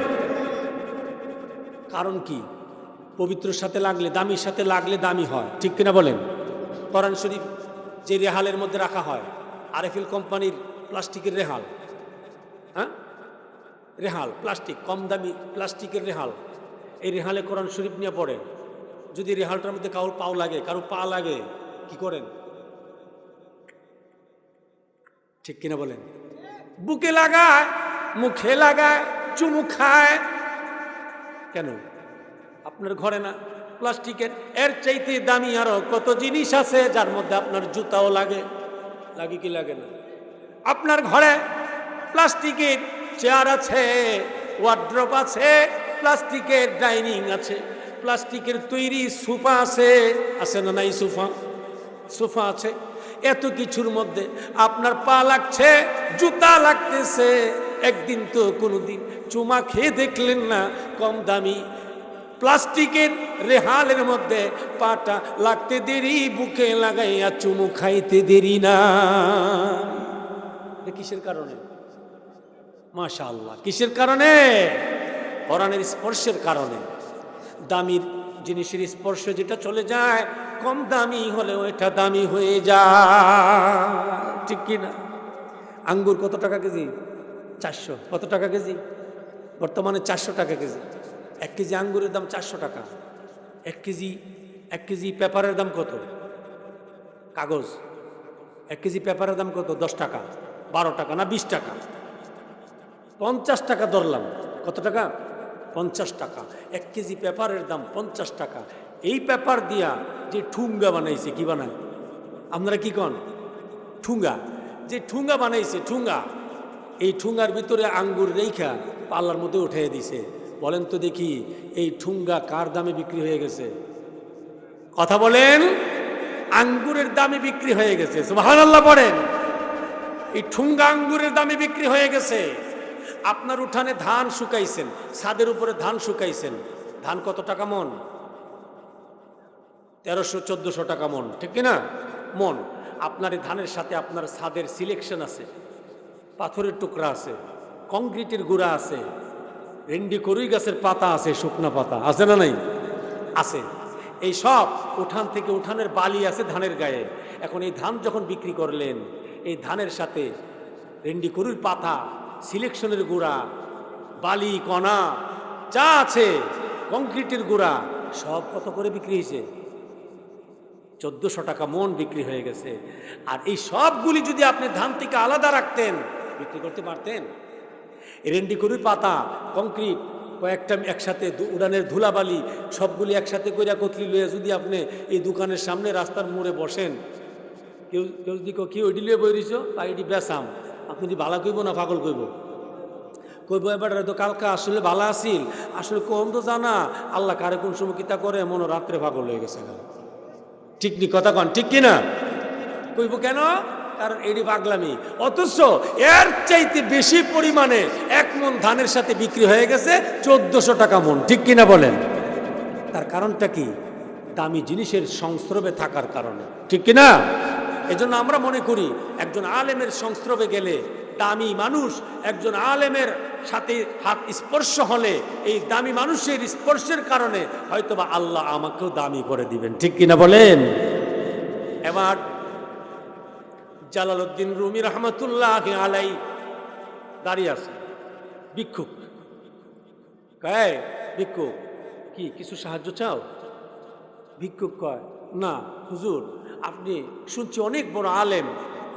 কারণ কি? পবিত্রর সাথে লাগলে, দামির সাথে লাগলে দামি হয়। ঠিক কিনা বলেন? কোরআন শরীফ যে রেহালের মধ্যে রাখা হয়, আরএফএল কোম্পানির প্লাস্টিকের রেহাল, হ্যাঁ, রেহাল প্লাস্টিক, কম দামি প্লাস্টিকের রেহাল, এই রেহালে কোরআন শরীফ নিয়ে পড়ে। যদি রেহালটার মধ্যে কারোর পাও লাগে, কারোর পা লাগে, কি করেন? ঠিক কিনা বলেন? বুকে লাগায়, মুখে লাগায়, চুমু খায়। কেন? আপনার ঘরে না প্লাস্টিকের? এর চাইতে দামি আরো কত জিনিস আছে যার মধ্যে আপনার জুতাও লাগে। লাগে কি লাগে না? আপনার ঘরে প্লাস্টিকের চেয়ার আছে, ওয়ার্ড্রপ আছে, প্লাস্টিকের ডাইনিং আছে, প্লাস্টিকের তৈরি সোফা আছে। আছে না নাই? সোফা আছে। এত কিছুর মধ্যে আপনার পা লাগছে, জুতা লাগতেছে। একদিন তো কোনোদিন চুমা খেয়ে দেখলেন না কম দামি প্লাস্টিকের রেহালের মধ্যে পাটা লাগতে দেরি, বুকে লাগাইয়া চুমু খাইতে দেরি না। কিসের কারণে? মাশাআল্লাহ, কিসের কারণে? কোরআনের স্পর্শের কারণে। দামির জিনিসের স্পর্শ যেটা চলে যায়, কম দামি হলেও এটা দামি হয়ে যায়। ঠিক কিনা? আঙ্গুর কত টাকা কেজি? 400। কত টাকা কেজি? বর্তমানে 400 টাকা কেজি। 1 কেজি আঙ্গুরের দাম 400 টাকা। 1 কেজি পেপারের দাম কত? কাগজ। 1 কেজি পেপারের দাম কত? 10 টাকা, 12 টাকা, না 20 টাকা? 50 টাকা ধরলাম, কত টাকা? 50 টাকা। 1 কেজি পেপারের দাম 50 টাকা। এই পেপার দিয়া যে ঠুঙ্গা বানাইছে, কি বানায় আপনারা কি কন? ঠুঙ্গা। যে ঠুঙ্গা বানাইছে, ঠুঙ্গা, এই ঠুঙ্গার ভিতরে আঙ্গুর রেখা পাল্লার মধ্যে উঠিয়ে দিছে। বলেন তো দেখি, এই ঠুঙ্গা কার দামে বিক্রি হয়ে গেছে? কথা বলেন। আঙ্গুরের দামে বিক্রি হয়ে গেছে। সুবহানাল্লাহ পড়েন। এই ঠুঙ্গা আঙ্গুরের দামে বিক্রি হয়ে গেছে। আপনার উঠানে ধান শুকাইছেন, ছাদের উপরে ধান শুকাইছেন, ধান কত টাকা মন? 1300-1400 টাকা মন, ঠিক কিনা? মন। আপনার এই ধানের সাথে আপনার ছাদের সিলেকশন আছে, পাথরের টুকরা আছে, কংক্রিটের গুঁড়া আছে, রেন্ডি করুই গাছের পাতা আছে, শুকনা পাতা আছে না নাই? আছে। এই সব উঠান থেকে, উঠানের বালি আছে ধানের গায়ে। এখন এই ধান যখন বিক্রি করলেন, এই ধানের সাথে রেন্ডি করুর পাতা, সিলেকশনের গুঁড়া, বালি কণা যা আছে, কংক্রিটের গুঁড়া, সব কত করে বিক্রি হয়েছে? 1400 টাকা মন বিক্রি হয়ে গেছে। আর এই সবগুলি যদি আপনি ধান থেকে আলাদা রাখতেন, বিক্রি করতে পারতেন? রেন্ডি করুর পাতা, কংক্রিট, কয়েকটা একসাথে, উড়ানের ধুলাবালি, সবগুলি একসাথে কইরা কতলি লইয়া যদি আপনি এই দোকানের সামনে রাস্তার মোড়ে বসেন, কেউ কেউ যদি কি ওইটি লিয়ে বই রইছ, তা এটি বেসাম, আপনি যদি ভালা কইব না পাগল কইব? কইব এবার তো কালকা আসলে ভালো আসিল, আসলে কম তো জানা, আল্লাহ কারে কোন সময় কিতা করে, মনে রাত্রে পাগল হয়ে গেছে। ঠিক নি কথা কন, ঠিক কিনা? কইব কেন? কারণ এটি পাগলামি। অথচ এর চাইতে বেশি পরিমাণে 1 মন ধানের সাথে বিক্রি হয়ে গেছে 1400 টাকা মন, ঠিক কিনা বলেন? তার কারণটা কি? দামি জিনিসের সংস্রবে থাকার কারণে, ঠিক কিনা? এজন্য আমরা মনে করি একজন আলেমের সংস্রবে গেলে, দামি মানুষ একজন আলেমের সাথে হাত স্পর্শ হলে, এই দামি মানুষের স্পর্শের কারণে হয়তোবা আল্লাহ আমাকেও দামি করে দিবেন, ঠিক কিনা বলেন? এবার জালালউদ্দিন রুমি রহমতুল্লাহ আলাই দাঁড়িয়ে আছে, ভিক্ষুক। কয় ভিক্ষুক, কি কিছু সাহায্য চাও? ভিক্ষুক কয়, না হুজুর, আপনি শুনছি অনেক বড় আলেম,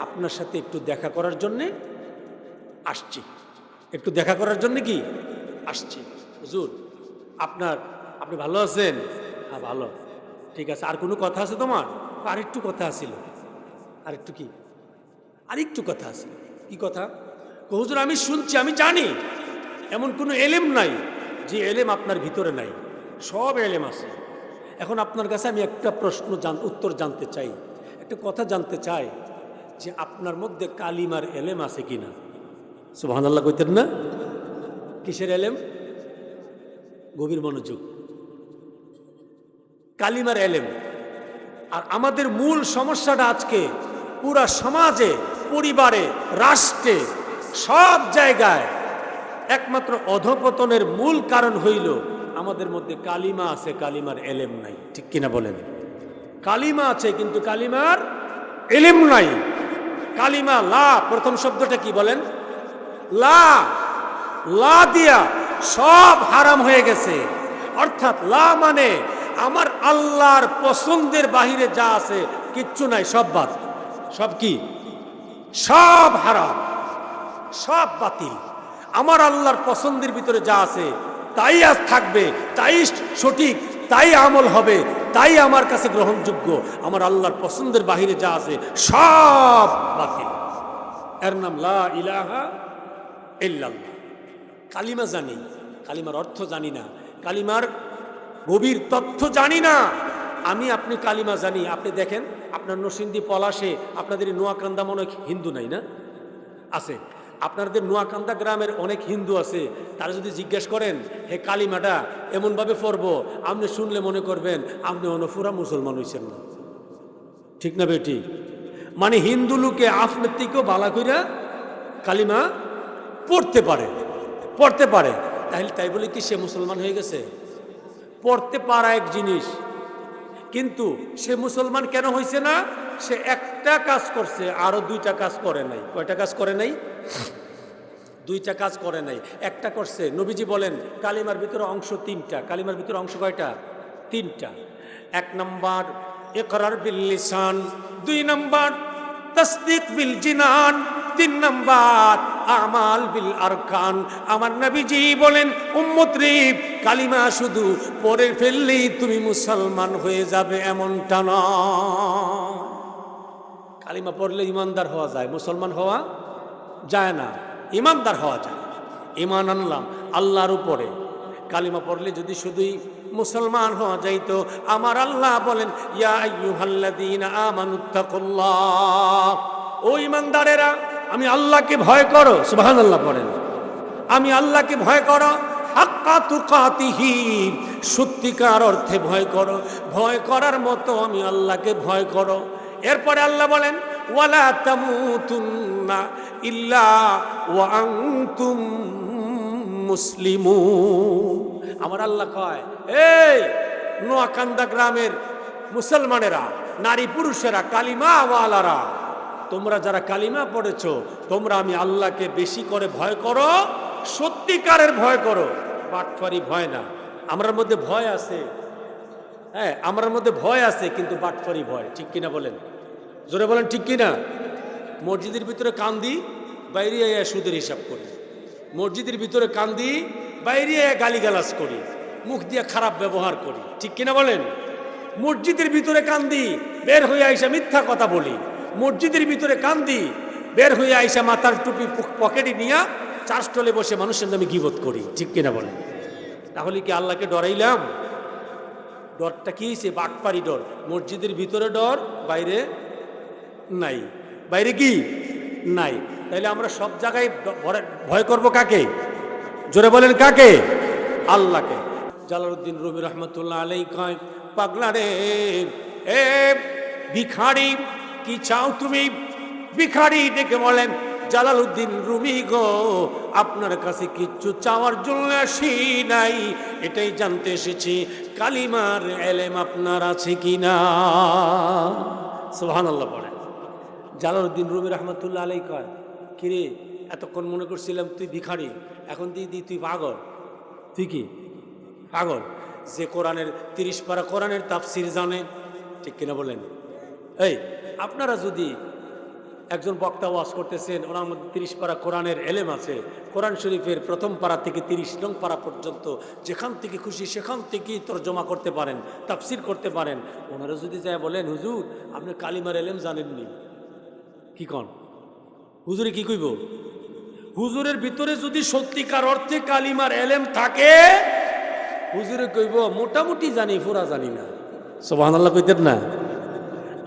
আপনার সাথে একটু দেখা করার জন্যে আসছি। একটু দেখা করার জন্য কি আসছি? হুজুর আপনি ভালো আছেন? হ্যাঁ ভালো। ঠিক আছে, আর কোনো কথা আছে তোমার? আরেকটু কথা আছিল। আরেকটু কি? আরেকটু কথা আছে। কি কথা? হুজুর আমি শুনছি, আমি জানি এমন কোনো এলেম নাই যে এলেম আপনার ভিতরে নাই, সব এলেম আছে। এখন আপনার কাছে আমি একটা প্রশ্ন উত্তর জানতে চাই, একটা কথা জানতে চাই, যে আপনার মধ্যে কালিমার এলেম আছে কিনা? সুবহানাল্লাহ কইতেন না? কিসের এলেম? গভীর মনোযোগ। কালিমার এলেম। আর আমাদের মূল সমস্যাটা আজকে পুরা সমাজে, পরিবারে, রাষ্ট্রে, সব জায়গায় একমাত্র অধপতনের মূল কারণ হইল আমাদের মধ্যে কালিমা আছে, কালিমার এলেম নাই, ঠিক কিনা বলেন? কালিমা আছে কিন্তু কালিমার এলেম নাই। কালিমা লা, প্রথম শব্দটা কি বলেন? লা। লা দিয়া সব হারাম হয়ে গেছে। অর্থাৎ লা মানে আমার আল্লাহর পছন্দের বাহিরে যা আছে কিচ্ছু নাই, সব বাদ। সব কি? সব হারাম, সব বাতিল। আমার আল্লাহর পছন্দের ভিতরে যা আছে তাই আজ থাকবে, তাই সঠিক, তাই আমল হবে, তাই আমার কাছে গ্রহণযোগ্য। আমার আল্লাহর পছন্দের বাহিরে যা আছে সব বাতিল। এর নাম লা ইলাহা ইল্লাল্লাহ। কালিমা জানি, কালিমার অর্থ জানি না, কালিমার গভীর তথ্য জানি না। আপনি কালিমা জানি। আপনি দেখেন আপনার নরসিংদী পলাশে, আপনাদের নোয়াকান্দা মনে হিন্দু নাই না? আছে। আপনাদের নোয়াকান্দা গ্রামের অনেক হিন্দু আছে। তারা যদি জিজ্ঞেস করেন হে কালিমাটা এমনভাবে পড়বো, আপনি শুনলে মনে করবেন আপনি অনফুরা মুসলমান হইছেন না, ঠিক না বেটি? মানে হিন্দু লোকে আপনার থেকেও বালা কইরা কালিমা পড়তে পারে। তাই বলে কি সে মুসলমান হয়ে গেছে? পড়তে পারা এক জিনিস, কিন্তু সে মুসলমান কেন হয়েছে না? সে একটা কাজ করছে, আরো 2টা কাজ করে নাই। কয়টা কাজ করে নাই? 2টা কাজ করে নাই, একটা করছে। নবীজি বলেন কালিমার ভিতরে অংশ 3টা। কালিমার ভিতরে অংশ কয়টা? 3টা। 1 নাম্বার ইকরার বিল লিসান, 2 নাম্বার তাসদীক বিল জিনান, তিন নাম্বার আমাল বিল আরকান। আমার নবীজি বলেন উম্মত রে, কালিমা শুধু পড়ে ফেললেই তুমি মুসলমান হয়ে যাবে এমনটা নয়। কালিমা পড়লে ইমানদার হওয়া যায়, মুসলমান হওয়া যায় না, ইমানদার হওয়া যায়। ইমান আনলাম আল্লাহর উপরে, কালিমা পড়লে যদি শুধুই মুসলমান হওয়া যাইতো, আমার আল্লাহ বলেন ইয়া আইয়ুহাল্লাযীনা আমানুত্তাকুল্লাহ, ও ইমানদারেরা আমি আল্লাহকে ভয় করো। সুবহানাল্লাহ পড়েন, আমি আল্লাহকে ভয় করো, হাক্কা তুকাতিহি, সত্যিকার অর্থে ভয় করো, ভয় করার মতো আমি আল্লাহকে ভয় করো। এরপরে আল্লাহ বলেন ওয়ালা তামুতুন্না ইল্লা ওয়া আনতুম মুসলিমুন। আমার আল্লাহ কয়, এই নোয়াকান্দা গ্রামের মুসলমানেরা, নারী পুরুষেরা, কালিমা ওয়ালারা, তোমরা যারা কালিমা পড়েছো, তোমরা আমি আল্লাহকে বেশি করে ভয় করো, সত্যিকারের ভয় করো, বাটফারি ভয় না। আমরার মধ্যে ভয় আছে, হ্যাঁ আমরার মধ্যে ভয় আছে, কিন্তু বাটফারি ভয়। ঠিক কিনা বলেন, জোরে বলেন ঠিক কিনা? মসজিদের ভিতরে কান্দি, বাইরে সুদের হিসাব করি, মসজিদের ভিতরে কান্দি, বাইরে গালিগালাজ করি, মুখ দিয়ে খারাপ ব্যবহার করি। ঠিক কিনা বলেন? মসজিদের ভিতরে কান্দি, বের হয়ে আইসা মিথ্যা কথা বলি, মসজিদের ভিতরে কান্দি, বের হয়ে আইসা মাথার টুপি পকেটে নিয়ে চার স্টলে বসে মানুষের নামে গীবত করি। ঠিক কিনা বলেন? তাহলে কি আল্লাহকে ডরাইলাম? ডরটা কি হয়েছে? বাটপারি ডর। মসজিদের ভিতরে ডর, বাইরে নাই। বাইরে কি নাই? তাইলে আমরা সব জায়গায় ভয় করব কাকে? জোরে বলেন কাকে? আল্লাহকে। জালালউদ্দিন রুমি রহমতুল্লাহ আলাইহি কয়, পাগলা রে, এ ভিখারি, কি চাও তুমি? ভিখারি ডেকে বলেন, জালালউদ্দিন রুমি গো, আপনার কাছে কিচ্ছু চাওয়ার জন্য আসি নাই, এটাই জানতে এসেছি কালিমার এলেম আপনার আছে কিনা। সুবহানাল্লাহ পড়েন। জালালউদ্দিন রুমি রহমতুল্লাহ আলাইহি কয়, কিরে এতক্ষণ মনে করছিলাম তুই ভিখারি, এখন দিদি তুই পাগল। তুই কি পাগল? যে কোরআনের 30 পারা কোরআনের তাফসির জানে। ঠিক কিনা বলেন? এই আপনারা যদি একজন বক্তা ওয়াজ করতেছেন, ওনার মধ্যে 30 পারা কোরআনের এলেম আছে, কোরআন শরীফের প্রথম পারা থেকে 30 নং পারা পর্যন্ত যেখান থেকে খুশি সেখান থেকেই তরজমা করতে পারেন, তাফসির করতে পারেন, ওনারা যদি যায় বলেন হুজুর আপনি কালিমার এলেম জানেননি, কি কন? হুজুরে কি কইব? হুজুরের ভিতরে যদি সত্যিকার অর্থে কালিমার এলেম থাকে, হুজুরে কইব মোটামুটি জানি, পুরা জানি না। সুবহানাল্লাহ কইতেন না?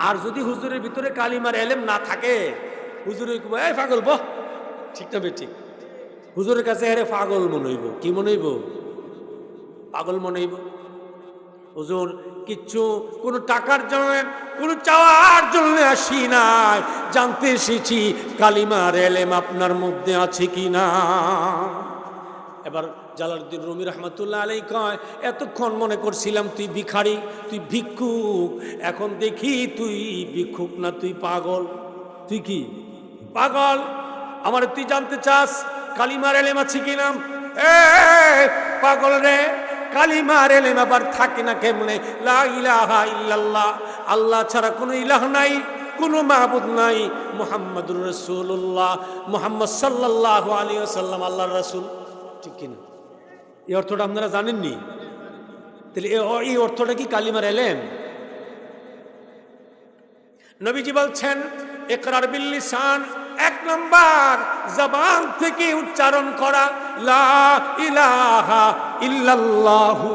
আর যদি হুজুরের ভিতরে কালিমার এলেম না থাকে, হুজুরে কইব এই পাগল বহ। ঠিক না ঠিক? হুজুরের কাছে হেরে পাগল মনে হইব। কি মনে হইব? পাগল মনে হইব। হুজুর কিচ্ছু কোনো টাকার জন্য, কোনো চাওয়ার জন্য আসি নাই, জানতে এসেছি কালিমার এলেম আপনার মধ্যে আছে কি না। এবার জালালউদ্দিন রুমি রহমতুল্লাহ আলাইহি কয়, এতক্ষণ মনে করছিলাম তুই ভিখারি, তুই ভিক্ষুক, এখন দেখি তুই ভিক্ষুক না, তুই পাগল। তুই কি পাগল? আমার তুই জানতে চাস কালিমার এলেম আছে কিনা? এ পাগল রে, কালিমার এলেম আবার থাকে না কেমনে? লা ইলাহা ইল্লাল্লাহ, আল্লাহ ছাড়া কোনো ইলাহ নাই, কোনো মাহবুদ নাই, মুহাম্মাদুর রাসূলুল্লাহ, মুহাম্মদ সাল্লাল্লাহু আলাইহি ওয়াসাল্লাম আল্লাহর রাসূল। ঠিক কিনা? এই অর্থটা আপনারা জানেননি? তাহলে এই অর্থটা কি কালিমার এলেম? নবীজি বলছেন ইকরার বিল লিসান, 1 নাম্বার জবান থেকে উচ্চারণ করা লা ইলাহা ইল্লাল্লাহু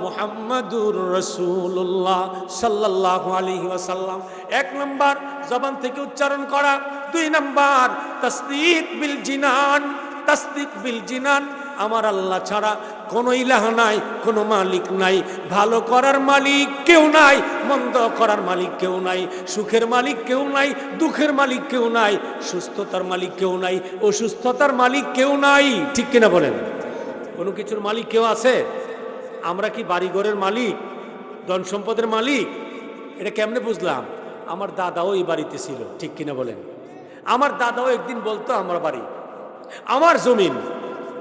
মুহাম্মাদুর রাসূলুল্লাহ সাল্লাল্লাহু আলাইহি ওয়াসাল্লাম, 1 নাম্বার জবান থেকে উচ্চারণ করা। 2 নাম্বার তাসদীক বিল জিনান, তাসদীক বিল জিনান, আমার আল্লাহ ছাড়া কোনো ইলাহ নাই, কোনো মালিক নাই, ভালো করার মালিক কেউ নাই, মন্দ করার মালিক কেউ নাই, সুখের মালিক কেউ নাই, দুঃখের মালিক কেউ নাই, সুস্থতার মালিক কেউ নাই, অসুস্থতার মালিক কেউ নাই। ঠিক কিনা বলেন? কোনো কিছুর মালিক কেউ আছে? আমরা কি বাড়িঘরের মালিক, ধন সম্পদের মালিক? এটা কেমনে বুঝলাম? আমার দাদাও এই বাড়িতে ছিল। ঠিক কিনা বলেন? আমার দাদাও একদিন বলতো আমার বাড়ি, আমার জমিন,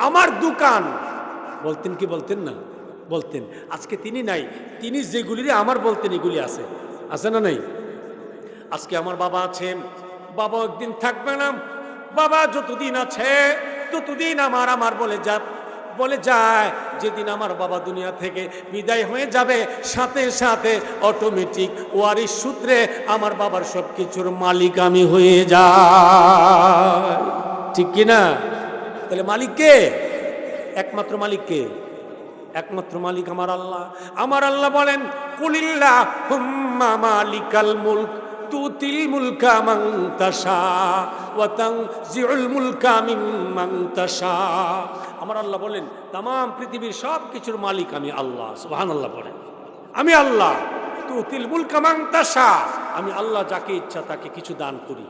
আমার দোকান। বলতেন কি বলতেন না? বলতেন। আজকে তিনি নাই, তিনি যেগুলি আমার বলতেন এগুলি আছে, আছে না নাই? আজকে আমার বাবা আছে, বাবা একদিন থাকবে না, বাবা যতদিন আছে ততদিন আমার বলে যায় যেদিন আমার বাবা দুনিয়া থেকে বিদায় হয়ে যাবে সাথে সাথে অটোমেটিক ওয়ারিশ সূত্রে আমার বাবার সব কিছুর মালিক আমি হয়ে যাই। ঠিক কিনা? তাহলে মালিক কে? একমাত্র মালিক কে? একমাত্র মালিক আমার আল্লাহ। আমার আল্লাহ বলেন কুলিল্লাহুম্মা মালিকাল মুলক তুতিল মুলকা মান তাশা ওয়া তানজিউল মুলকা মিম্মান তাশা। আমার আল্লাহ বলেন তাম পৃথিবীর সব কিছুর মালিক আমি আল্লাহ। সুবহানাল্লাহ বলেন আমি আল্লাহ। তুতিল মুলকা মান তাশা, আমি আল্লাহ যাকে ইচ্ছা তাকে কিছু দান করি,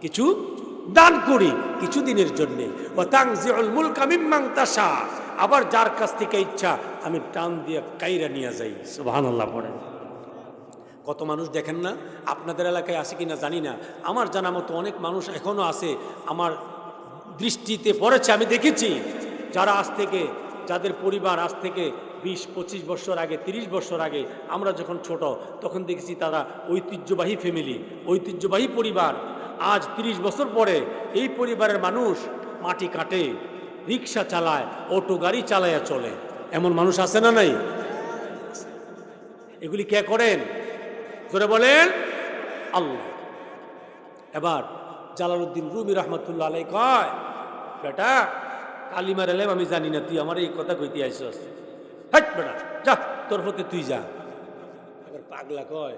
কিছু দান করি কিছুদিনের জন্য। ওয়া তানজিউল মুলকা মিম্মান তাশা, আবার যার কাছ থেকে ইচ্ছা আমি টান দিয়ে কাইরা নিয়ে যাই। সুবহানাল্লাহ পড়েন। কত মানুষ দেখেন না, আপনাদের এলাকায় আছে কিনা জানি না, আমার জানা মতো অনেক মানুষ এখনো আছে, আমার দৃষ্টিতে পড়েছে, আমি দেখেছি যারা যাদের পরিবার আজ থেকে 20-25 বছর আগে 30 বছর আগে আমরা যখন ছোট তখন দেখেছি তারা ঐতিহ্যবাহী ফ্যামিলি, ঐতিহ্যবাহী পরিবার। আজ 30 বছর পরে এই পরিবারের মানুষ মাটি কাটে, রিক্সা চালায়, অটো গাড়ি চালায়া চলে। এমন মানুষ আছে না নাই? এগুলি কে করেন? জোরে বলেন আল্লাহ। এবার জালালউদ্দিন রুমি রহমতুল্লাহ আলাইহি কয়, বেটা কালিমার এলেম আমি জানি না, তুই আমার এই কথা কইতে আইছস, হাট বেটা যা, তোর পথে তুই যা। এবার পাগলা কয়,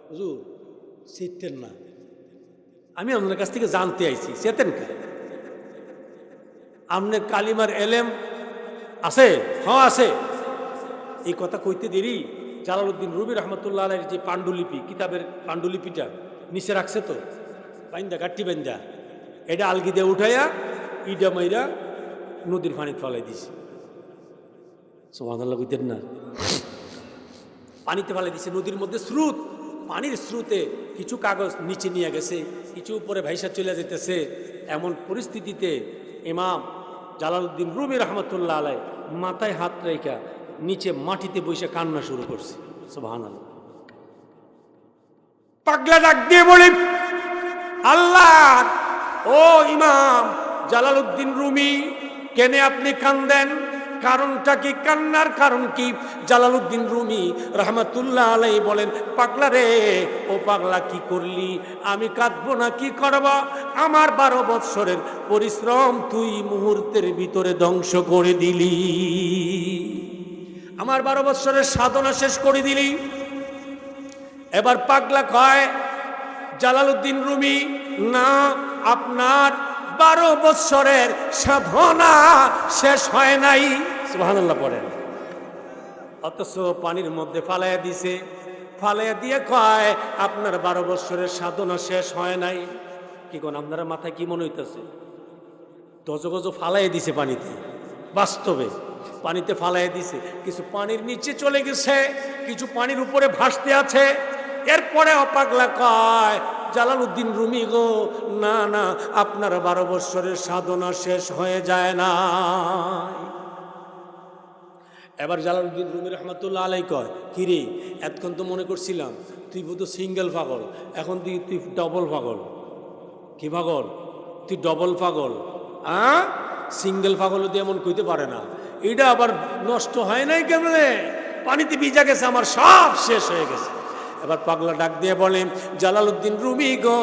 হুজুর শিখতেন না, আমি আপনার কাছ থেকে জানতে আইছি, চেতেন কে? আপনার কালিমার এলেম আছে? হ্যাঁ আছে। এই কথা কইতে দেরি জালালউদ্দিন রুমি রহমতুল্লাহ আলাইহির যে পাণ্ডুলিপি, কিতাবের পাণ্ডুলিপিটা নিচে রাখছে তো, বাইন্দা গাঠি বাইন্দা, এটা আলগি দিয়ে উঠাইয়া ইডা মাইরা নদীর পানিতে ফেলাই দিছে। সুবহানাল্লাহ কইতেন না? পানিতে ফেলাই দিছে, নদীর মধ্যে স্রোত, পানির স্রোতে কিছু কাগজ নিচে নিয়ে গেছে, কিছু উপরে ভাইসা চলে যেতেছে। এমন পরিস্থিতিতে ইমাম জালালউদ্দিন রুমি রহমতুল্লাহ আলাইহি মাথায় হাত রেখা নিচে মাটিতে বসে কান্না শুরু করছে। সুবহানাল্লাহ। পাগলা ডাক দিয়ে বলি, আল্লাহ, ও ইমাম জালালউদ্দিন রুমি, কেনে আপনি কান্দেন? কারণটা কি? কান্নার কারণ কি? জালালউদ্দিন রুমি রহমতুল্লাহ আলাইহি বলেন, পাগলা রে, ও পাগলা কি করলি? আমি কাঁদবো না কি করব? আমার 12 বৎসরের পরিশ্রম তুই মুহূর্তের ভিতরে ধ্বংস করে দিলি, আমার 12 বৎসরের সাধনা শেষ করে দিলি। এবার পাগলা কয়, জালালউদ্দিন রুমি, না, আপনার 12 বৎসরের সাধনা শেষ হয় নাই। সুবহানাল্লাহ পড়েন। অথচ পানির মধ্যে ফালাইয়া দিছে, ফালাইয়া দিয়ে কয়, আপনার 12 বৎসরের সাধনা শেষ হয় নাই। কি কোন আপনারা মাথায় কি মনে হইতেছে? গজ ফালাইয়া দিছে পানিতে, বাস্তবে পানিতে ফালাইয়া দিছে। কিছু পানির নিচে চলে গেছে, কিছু পানির উপরে ভাসতে আছে। এরপরে অপাগলা কয়, জালালউদ্দিন রুমি গো, না না, আপনার 12 বৎসরের সাধনা শেষ হয়ে যায় না। এবার জালালউদ্দিন রুমি রহমতুল্লাহ আলাইহি কয়, কিরে, এতক্ষণ তো মনে করছিলাম তুই বোধ সিঙ্গেল পাগল, এখন তুই ডবল পাগল। কি পাগল? তুই ডবল পাগল। সিঙ্গেল পাগল দিয়ে এমন কইতে পারে না। এটা আবার নষ্ট হয় নাই কেমনে? পানিতে ভিজা গেছে, আমার সব শেষ হয়ে গেছে। এবার পাগলা ডাক দিয়ে বলেন, জালালউদ্দিন রুমি গো,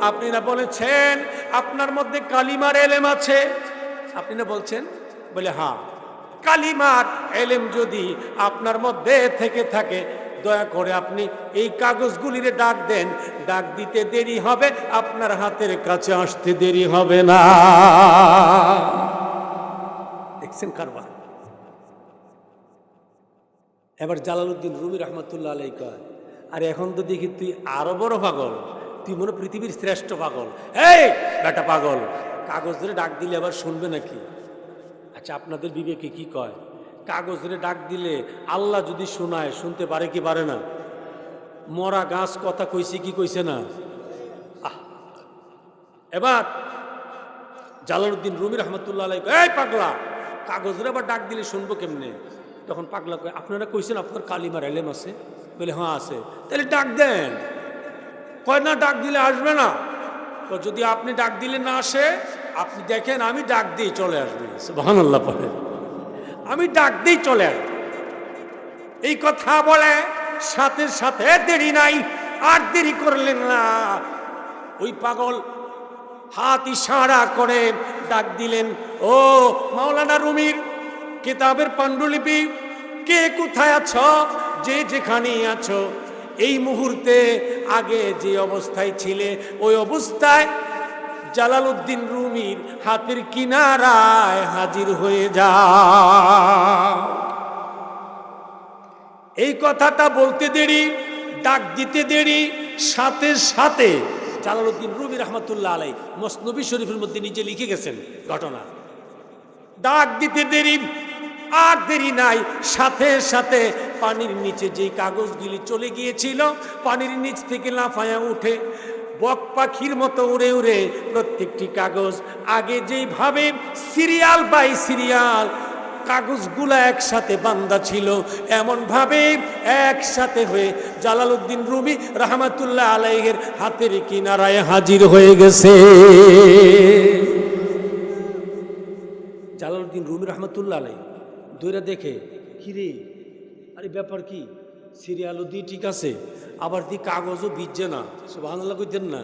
আপনি না বলেছেন আপনার মধ্যে কালিমার এলেম আছে? আপনি না বলছেন? বলে হ্যাঁ, কালিমার এলেম যদি আপনার মধ্যে থেকে থাকে, দয়া করে আপনি এই কাগজগুলিরে ডাক দেন, ডাক দিতে দেরি হবে, আপনার হাতের কাছে আসতে দেরি হবে না। দেখছেন কারবার? এবার জালালউদ্দিন রুমি রহমতুল্লাহ আলাইহি কয়, আরে এখন তো দেখি তুই আরো বড় পাগল, তুই মনে পৃথিবীর শ্রেষ্ঠ পাগল। এই বেটা পাগল, কাগজ ধরে ডাক দিলে আবার শুনবে নাকি? আচ্ছা, আপনাদের বিবেকে কি কয়? কাগজ ধরে ডাক দিলে আল্লাহ যদি শোনায়, শুনতে পারে কি পারে না? মরা গাছ কথা কইছে কি কইছে না? এবার জালালউদ্দিন রুমি রহমতুল্লাহ আলাইহি কয়, এই পাগলা, কাগজ ধরে আবার ডাক দিলে শুনবো কেমনে? তখন পাগলা কয়, আপনারা কইছেন আপনার কালিমার এলেম আছে? বলে হ্যাঁ আছে। তাহলে ডাক দেন। কয় না, ডাক দিলে আসবে না। তো যদি আপনি ডাক দিলে না আসে, আপনি দেখেন আমি ডাক দিয়ে চলে আসবি, সুবহানাল্লাহ বলেন, আমি ডাক দিয়ে চলে আসবি। এই কথা বলে সাথে সাথে দেরি নাই, আর দেরি করলেন না। ওই পাগল হাত ইশারা করে ডাক দিলেন, ও মাওলানা রুমির কিতাবের পাণ্ডুলিপি, কে কোথায় আছো? যে যেখানে আছো এই মুহূর্তে আগে যে অবস্থায় ছিলে ওই অবস্থায় জালালউদ্দিন রুমির হাতের কিনারায় হাজির হয়ে যাও। এই কথাটা বলতে দেরি, ডাক দিতে দেরি, সাথে সাথে জালালউদ্দিন রুমি রহমতুল্লাহ আলাইহি মসনবী শরীফের মধ্যে নিজে লিখে গেছেন ঘটনা। ডাক দিতে দেরি, আর দেরি নাই, সাথে সাথে পানির নিচে যে কাগজগুলি চলে গিয়েছিল পানির নিচ থেকে লাফায়া উঠে বক পাখির মতো উড়ে উড়ে প্রত্যেকটি কাগজ আগে যেইভাবে সিরিয়াল বাই সিরিয়াল কাগজগুলো একসাথে বান্ধা ছিল এমন ভাবে একসাথে হয়ে জালালউদ্দিন রুমি রহমতুল্লাহ আলাইহির হাতের কিনারায় হাজির হয়ে গেছে। জালালউদ্দিন রুমি রহমতুল্লাহ আলাইহি দইরা দেখে, কিরে আরে ব্যাপার কি, সিরিয়ালও দি ঠিক আছে, আবার দি কাগজও ভিজছে না, সুবহানাল্লাহ কইতেন না?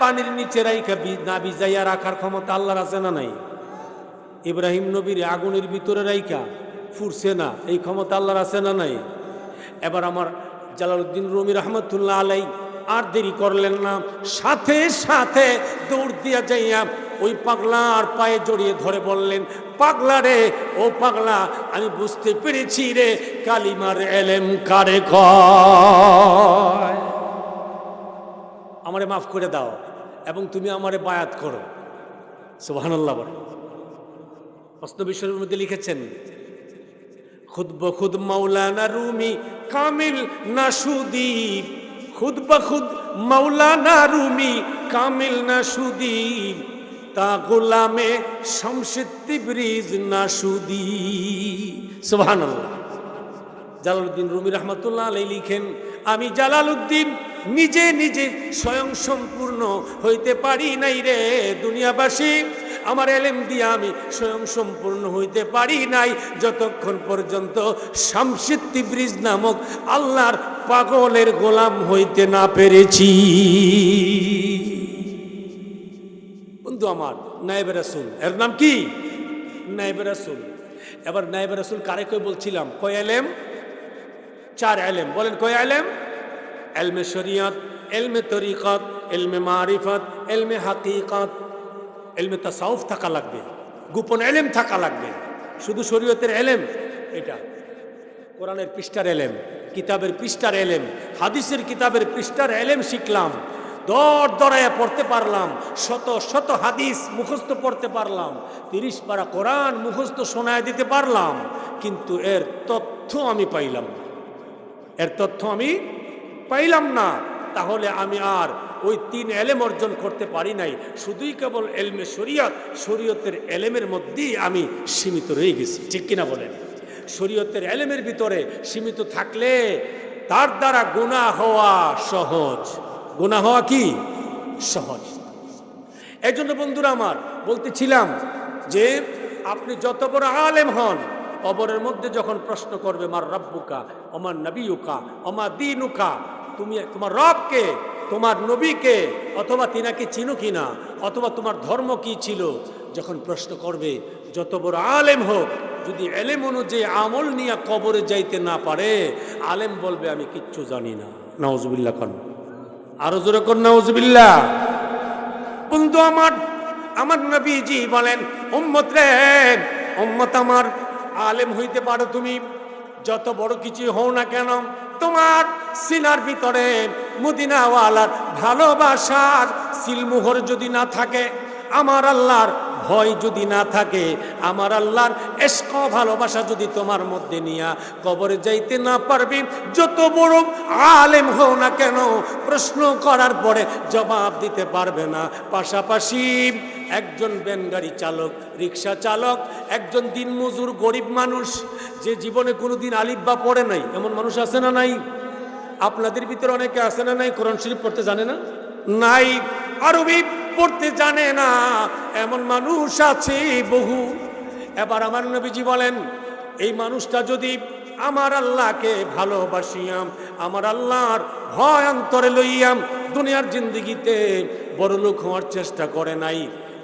পানির নিচে রাইখা না ভিজাইয়া রাখার ক্ষমতা আল্লাহর আছে না নাই? ইব্রাহিম নবীর আগুনের ভিতরে রাইখা ফুরছে না, এই ক্ষমতা আল্লাহর আছে না নাই? এবার আমার জালালউদ্দিন রুমি রহমতুল্লাহ আলাইহি আর দেরি করলেন না, সাথে সাথে দৌড় দিয়া যাইয়া ওই পাগলার পায়ে জড়িয়ে ধরে বললেন, পাগলা রে, ও পাগলা, আমি বুঝতে পেরেছি রে কালিমার এলেম কারে কয়, আমারে মাফ করে দাও এবং তুমি আমারে বায়াত করো। সুবহানাল্লাহ বলে মসনবী শরীফের মধ্যে লিখেছেন, খুদ বখুদ মাওলানা রুমি কামিল নাশুদি, খুদ বখুদ মাওলানা রুমি কামিল নাশুদি, তা গোলামে শামসে তিবরিজ নাশুদি। সুবহানাল্লাহ। জালালউদ্দিন রুমি রহমতুল্লাহ আলাইহি লিখেন, আমি জালালউদ্দিন নিজে নিজে স্বয়ং সম্পূর্ণ হইতে পারি নাই রে দুনিয়াবাসী, আমার এলেম দিয়ে আমি স্বয়ং সম্পূর্ণ হইতে পারি নাই যতক্ষণ পর্যন্ত শামসে তিবরিজ নামক আল্লাহর পাগলের গোলাম হইতে না পেরেছি। বন্ধু আমার, নায়েবে রাসূল, এর নাম কি? নায়েবে রাসূল। এবার নায়েবে রাসূল কারে কই বলছিলাম? কয় এলেম? 4 এলেম। বলেন কয় এলেম? এলমে শরিয়ত, এলমে তরিকত, এলমে মারিফত, এলমে হাকিকত, এলমে তাসাউফ থাকা লাগবে, গোপন এলেম থাকা লাগবে। শুধু শরীয়তের এলেম এটা, কোরআনের পৃষ্ঠার এলেম, কিতাবের পৃষ্ঠার এলেম, হাদিসের কিতাবের পৃষ্ঠার এলেম শিখলাম, দর দরাইয়া পড়তে পারলাম, শত শত হাদিস মুখস্থ পড়তে পারলাম, 30 পারা কোরআন মুখস্থ শোনায় দিতে পারলাম, কিন্তু এর তথ্য আমি পাইলাম না, এর তথ্য আমি পাইলাম না। তাহলে আমি আর ওই 3 এলেম অর্জন করতে পারি নাই, শুধুই কেবল এলমে শরিয়ত, শরীয়তের এলেমের মধ্যেই আমি সীমিত রয়ে গেছি। ঠিক কিনা বলেন? শরীয়তের এলেমের ভিতরে সীমিত থাকলে তার দ্বারা গুনাহ হওয়া সহজ। গুনাহ হওয়া কি সহজ? এই জন্য বন্ধুরা আমার বলতেছিলাম যে আপনি যত বড় আলেম হন, কবরের মধ্যে যখন প্রশ্ন করবে মার রাব্বুকা ওমার নবিয়ুকা ওমা দীনুকা, তুমি তোমার রবকে, তোমার নবীকে, অথবা তিনাকে চিনো কিনা, অথবা তোমার ধর্ম কি ছিল, যখন প্রশ্ন করবে, যত বড় আলেম হোক, যদি এলেম অনুযায়ী আমল নিয়ে কবরে যাইতে না পারে, আলেম বলবে আমি কিচ্ছু জানি না। নাউজুবিল্লাহ কোন, আরো জোরে কোন নাউজুবিল্লাহ। বন্ধু আমার, আমার নবীজি বলেন, উম্মত রে, উম্মত আমার, আলেম হইতে পারো তুমি, যত বড় কিছু হও না কেন, তোমার সিনার ভিতরে মদিনাওয়ালার ভালোবাসার সিলমোহর যদি না থাকে, আমার আল্লাহর ভয় যদি না থাকে, আমার আল্লাহর ইশক ভালোবাসা যদি তোমার মধ্যে নিয়া কবরে যাইতে না পারবে, যত বড় আলেম হও না কেন, প্রশ্ন করার পরে জবাব দিতে পারবে না। পাশাপাশি একজন ভ্যানগাড়ি চালক, রিক্সা চালক, একজন দিনমজুর গরিব মানুষ, যে জীবনে কোনোদিন আলিফ বা পড়ে নাই, এমন মানুষ আছে না নাই? আপনাদের ভিতরে অনেকে আছে না নাই কোরআন শরীফ পড়তে জানে না? নাই। আরবি পড়তে জানে না এমন মানুষ আছে বহু। এবার আমার নবীজি বলেন, এই মানুষটা যদি আমার আল্লাহকে ভালোবাসিয়াম, আমার আল্লাহর ভয় অন্তরে লইয়াম, দুনিয়ার জিন্দেগিতে বড়লোক হওয়ার চেষ্টা করে নাই,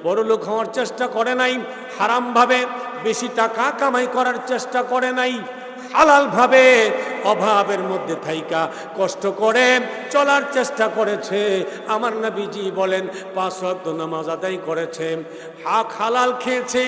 বড়লোক হওয়ার চেষ্টা করে নাই, হারামভাবে বেশি টাকা কামাই করার চেষ্টা করে নাই, হালালভাবে অভাবের মধ্যে থাইকা কষ্ট করে চলার চেষ্টা করেছে, আমার নবীজি বলেন 5 ওয়াক্ত নামাজ আদায় করেছে, হক হালাল খেয়েছে,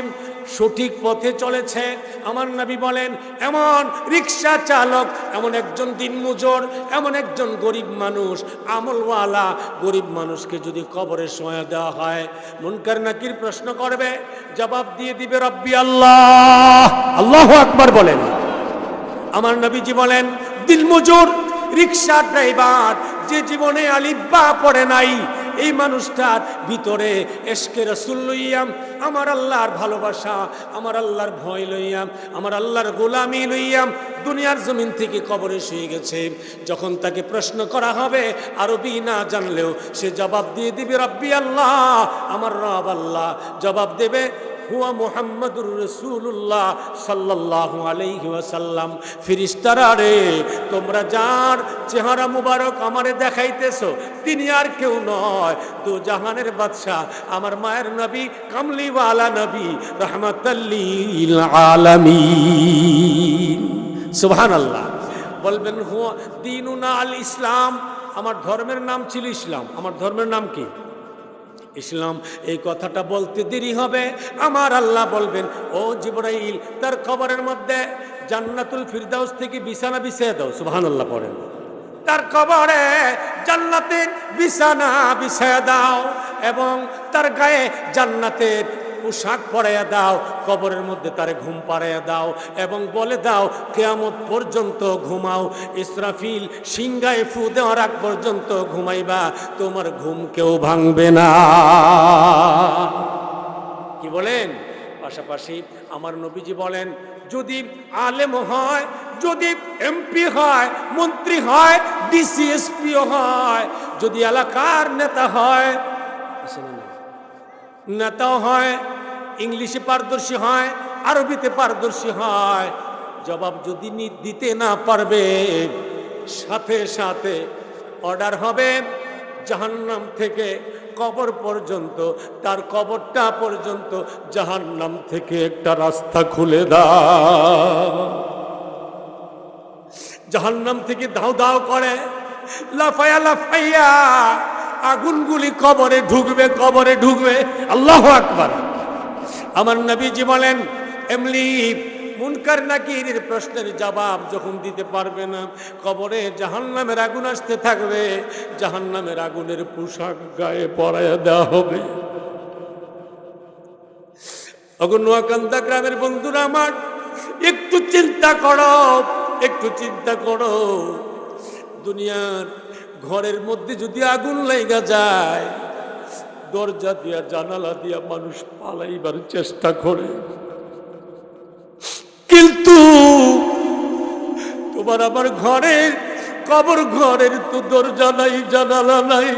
সঠিক পথে চলেছে, আমার নবী বলেন এমন রিক্সা চালক, এমন একজন দিনমজুর, এমন একজন গরিব মানুষ, আমলওয়ালা গরিব মানুষকে যদি কবরে শোয়া দেওয়া হয়, মুনকার নাকির প্রশ্ন করবে, জবাব দিয়ে দিবে রব্বি আল্লাহ। আল্লাহু আকবার বলেন। আমার নবীজি বলেন দিনমজুর রিক্সা ড্রাইভার যে জীবনে আলিফ বা পড়ে নাই, এই মানুষটার ভিতরে এশকে রাসূল লইয়াম, আমার আল্লাহর ভালোবাসা, আমার আল্লাহর ভয় লইয়াম, আমার আল্লাহর গোলামি লইয়াম দুনিয়ার জমিন থেকে কবরে শুয়ে গেছে। যখন তাকে প্রশ্ন করা হবে আরবি না জানলেও সে জবাব দিয়ে দিবে রব্বি আল্লাহ, আমার রব আল্লাহ। জবাব দেবে হুয়া মুহাম্মাদুর রাসূলুল্লাহ সাল্লাল্লাহু আলাইহি ওয়াসাল্লাম, ফেরেশতারা রে, তোমরা যার চেহারা মুবারক আমারে দেখাইতেছো তিনি আর কেউ নয়, দু জাহানের বাদশা, আমার মায়ের নবী, কামলিওয়ালা নবী, রাহমাতাল লিল আলামিন। সুবহানাল্লাহ। বলবেন হুয়া দীনুনা আল ইসলাম, আমার ধর্মের নাম ছিল ইসলাম। আমার ধর্মের নাম কি? ইসলাম। এই কথাটা বলতে দেরি হবে, আমার আল্লাহ বলবেন ও জিবরাইল, তার কবরের মধ্যে জান্নাতুল ফিরদাউস থেকে বিছানা বিছিয়ে দাও। সুবহানাল্লাহ পড়েন। তার কবরে জান্নাতের বিছানা বিছিয়ে দাও এবং তার গায়ে জান্নাতের পোশাক পরাইয়া দাও, কবরের মধ্যে তারে ঘুম পাড়াইয়া দাও এবং বলে দাও কিয়ামত পর্যন্ত ঘুমাও, ইসরাফিল সিংহায় ফু দেওয়ার আগ পর্যন্ত ঘুমাইবা, তোমার ঘুম কেউ ভাঙবে না। কি বলেন? পাশাপাশি আমার নবীজি বলেন যদি আলেম হয়, যদি এমপি হয়, মন্ত্রী হয়, ডিসিএসপিও হয়, যদি এলাকার নেতা হয়, নেতাও হয়, ইংলিশে পারদর্শী হয়, আরবিতে পারদর্শী হয়, জবাব যদি দিতে না পারবে সাথে সাথে অর্ডার হবে জাহান্নাম থেকে কবর পর্যন্ত, তার কবরটা পর্যন্ত জাহান্নাম থেকে একটা রাস্তা খুলে দাও। জাহান্নাম থেকে দাও দাও করে লাফায়া লাফাইয়া আগুনগুলি কবরে ঢুকবে, কবরে ঢুকবে। আল্লাহু আকবার। আমার নবীজি বলেন এমনি মুনকার নাকিরের প্রশ্নের জবাব যখন দিতে পারবে না, কবরে জাহান্নামের আগুন আসতে থাকবে, জাহান্নামের আগুনের পোশাক গায়ে পরাইয়া দেওয়া হবে। নোয়াকান্দা গ্রামের বন্ধুরা আমার, একটু চিন্তা করো, একটু চিন্তা করো, দুনিয়ার ঘরের মধ্যে যদি আগুন লেগে যায়, দরজা দিয়া জানালা দিয়া মানুষ পালাইবার চেষ্টা করে, কিন্তু তোমার আমার ঘরের কবর ঘরের তো দরজা নাই, জানালা নাই,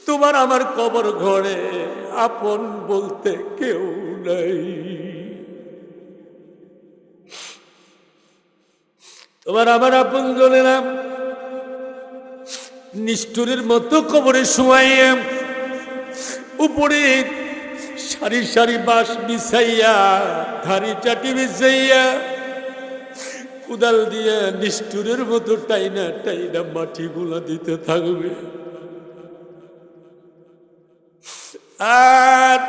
তোমার আমার কবর ঘরে আপন বলতে কেউ নাই। তোমার আমার আপন জনেরা নিষ্ঠুরের মতো কবরে শোয়াইয়া উপরে সারি সারি বাঁশ বিছাইয়া, ধারি চাটি বিছাইয়া, কোদাল দিয়ে নিষ্ঠুরের মতো টাইনা টাইনা মাটিগুলা দিতে থাকবে, আর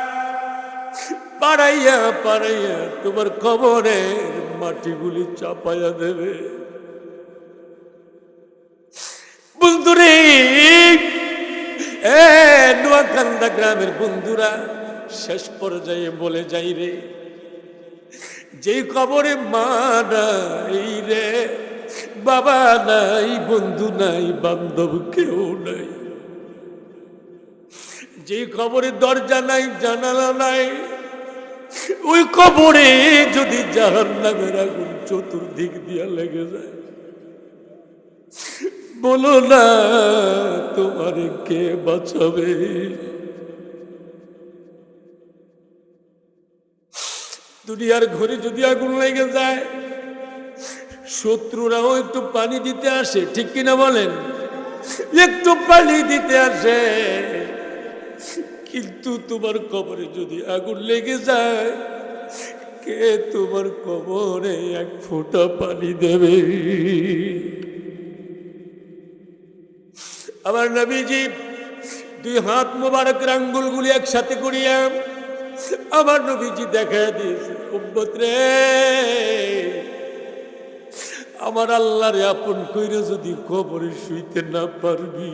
পাড়াইয়া পাড়াইয়া তোমার কবরের মাটিগুলি চাপাইয়া দেবে। বন্ধুরে, নোয়াকান্দা গ্রামের বন্ধুরা, শেষ পর্যায়ে বলে যাই রে, যে কবরে মা নাই রে, বাবা নাই, বন্ধু নাই, বান্ধব কেউ নাই, যে কবরে দরজা নাই, জানালা নাই, ওই কবরে যদি জাহান্নামের আগুন চতুর্দিক দিয়া লেগে যায়, বলো না তোমার কে বাঁচাবে। দুনিয়ার ঘরে যদি আগুন লেগে যায়, শত্রুরাও একটু পানি দিতে আসে, ঠিক কিনা বলেন? একটু পানি দিতে আসে, কিন্তু তোমার কবরে যদি আগুন লেগে যায়, কে তোমার কবরে এক ফোঁটা পানি দেবে? আমার নবীজি দুই হাত মোবারকের আঙ্গুলগুলি একসাথে করিয়া আমার নবীজি দেখা দিয়েছে, উম্মত রে, আমার আল্লাহরে আপন কইরা যদি কবরে শুইতে না পারবি,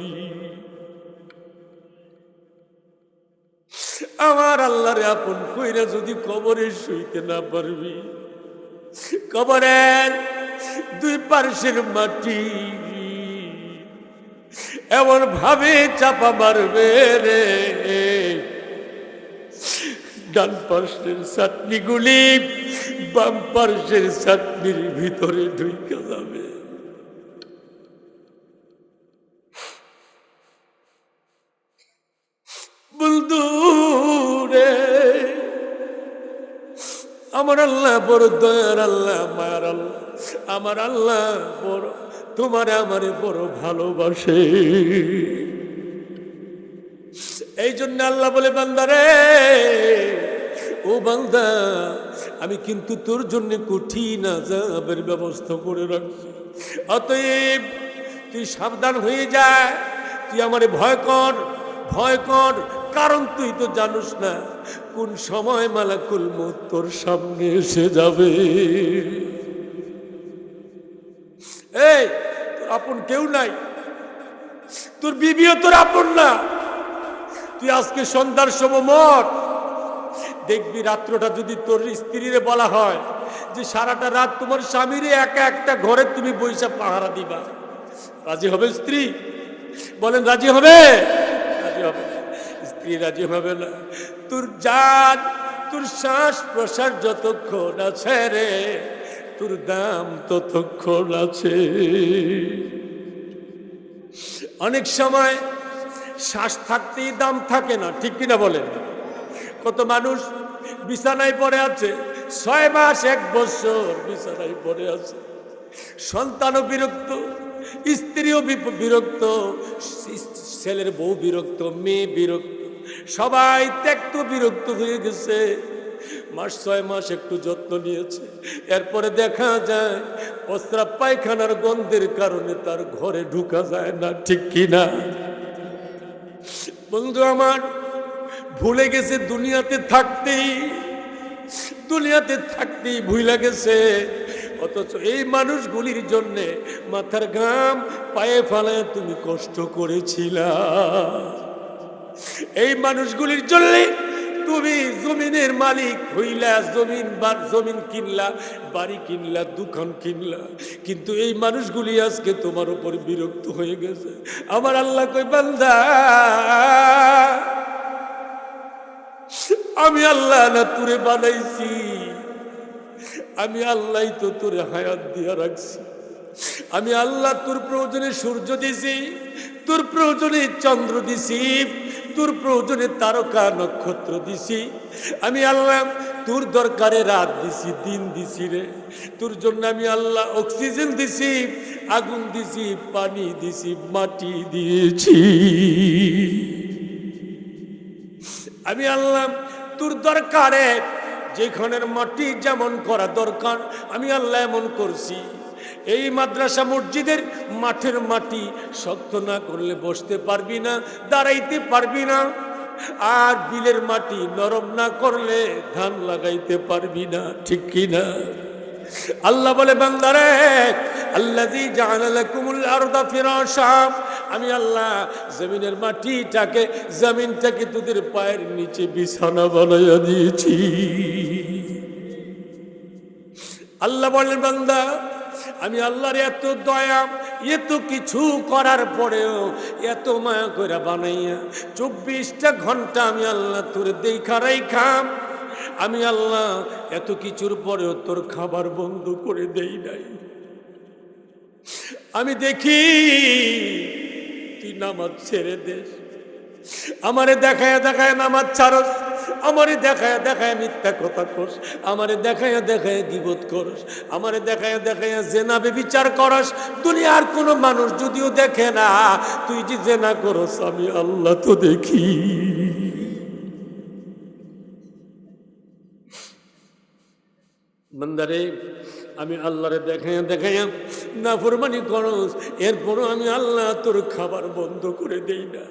আমার আল্লাহরে আপন কইরা যদি কবরে শুইতে না পারবি, কবরের দুই পার্শ্বের মাটি এমন ভাবে চাপা মারবে রে, ডান পার্শ্বের চাটনিগুলি বাম পার্শ্বের চাটনির ভিতরে ঢুকে যাবে। বন্ধু রে, আমার আল্লাহ বড় দয়ার আল্লাহ, মায়ার আল্লাহ। আমার আল্লাহ বড়, তোমারে আমারে বড় ভালোবাসে। এই জন্য আল্লাহ বলে, বান্দা রে, ও বান্দা, আমি কিন্তু তোর জন্য কঠিন আযাবের ব্যবস্থা করে রাখছি। অতএব তুই সাবধান হয়ে যা, তুই আমারে ভয় কর, ভয় কর। কারণ তুই তো জানিস না কোন সময় মালাকুল মউত তোর সামনে এসে যাবে। এই, তোর আপন কেউ নাই, তোর বিবিও তোর আপন না। তুই আজকে সন্ধ্যার সময় মর, দেখবি রাত্রটা যদি তোর স্ত্রীরে বলা হয় যে সারাটা রাত তোমার স্বামীরে একা একটা ঘরে তুমি বইসা পাহারা দিবা, রাজি হবে স্ত্রী? বলেন রাজি হবে? রাজি হবে না, স্ত্রী রাজি হবে না। তোর জান, তোর শ্বাস প্রশ্বাস যতক্ষণ আছে রে, তোর দাম ততক্ষণ আছে। অনেক সময় শ্বাস থাকতেই দাম থাকে না, ঠিক কিনা বলেন? কত মানুষ বিছানায় পড়ে আছে, 6 মাস 1 বছর বিছানায় পড়ে আছে, সন্তানও বিরক্ত, স্ত্রীও বিরক্ত, ছেলের বউ বিরক্ত, মেয়ে বিরক্ত, সবাই ত্যক্ত বিরক্ত হয়ে গেছে। 6 মাস একটু যত্ন নিয়েছে, এরপরে দেখা যায় প্রস্রাব পায়খানার গন্ধের কারণে তার ঘরে ঢুকা যায় না, ঠিক কিনা? বন্ধু আমার, ভুলে গেছে দুনিয়াতে থাকতেই, দুনিয়াতে থাকতেই ভুলে গেছে। অথচ এই মানুষগুলির জন্য মাথার ঘাম পায়ে ফেলায় তুমি কষ্ট করেছিলা। এই মানুষগুলির জন্য তুমি জমিনের মালিক হইলা, জমিন কিনলা, বাড়ি কিনলা, দোকান কিনলা, কিন্তু এই মানুষগুলি আজকে তোমার উপর বিরক্ত হয়ে গেছে। আমার আল্লাহ কই, বান্দা, আমি আল্লাহ না তোরে বানাইছি, আমি আল্লাহ তো তোরে হায়াত দিয়া রাখছি। আমি আল্লাহ তোর প্রয়োজনে সূর্য দিছি, তোর প্রয়োজনে চন্দ্র দিছি, তোর প্রয়োজনে তারকা নক্ষত্র দিছি। আমি আল্লাহ তোর দরকারে রাত দিছি, দিন দিছি রে। তোর জন্য আমি আল্লাহ অক্সিজেন দিছি, আগুন দিছি, পানি দিছি, মাটি দিয়েছি। আমি আল্লাহ তোর দরকারে যেখানের মাটি যেমন করা দরকার আমি আল্লাহ এমন করছি। এই মাদ্রাসা মসজিদের মাঠের মাটি শক্ত না করলে বসতে পারবি না, দাঁড়াইতে পারবি না। আর বিলের মাটি নরম না করলে ধান লাগাইতে পারবি না, ঠিক কিনা? আল্লাহ বলে, বান্দারে, আল্লাযী জাআলা লাকুমুল আরদা ফিরাশা, আমি আল্লাহ জমিনের মাটিটাকে, জমিনটাকে তোদের পায়ের নিচে বিছানা বানাইয়া দিয়েছি। আল্লাহ বলেন, বান্দা, আমি আল্লাহর এত দয়া, এত কিছু করার পরেও এত মায়া করে বানাইয়া 24টা ঘন্টা আমি আল্লাহ তোর দেখা রাইখাম। আমি আল্লাহ এত কিছুর পরেও তোর খাবার বন্ধ করে দেই নাই। আমি দেখি তুই নামাজ ছেড়ে দেশ, আমারে দেখায় দেখায় নামাজ ছাড়স, আমারে দেখায় দেখায় মিথ্যা কথা করস, আমারে দেখায় দেখায় গীবত করস, আমারে দেখায় দেখায় জেনা ব্যভিচার করস। দুনিয়ার কোনো মানুষ যদিও দেখে না, তুই যে জেনা করস আমি আল্লাহ তো দেখি। বান্দারে, আমি আল্লাহরে দেখাইয়া দেখাইয়া নাফরমানি করস, এরপরও আমি আল্লাহ তোর খাবার বন্ধ করে দেই না,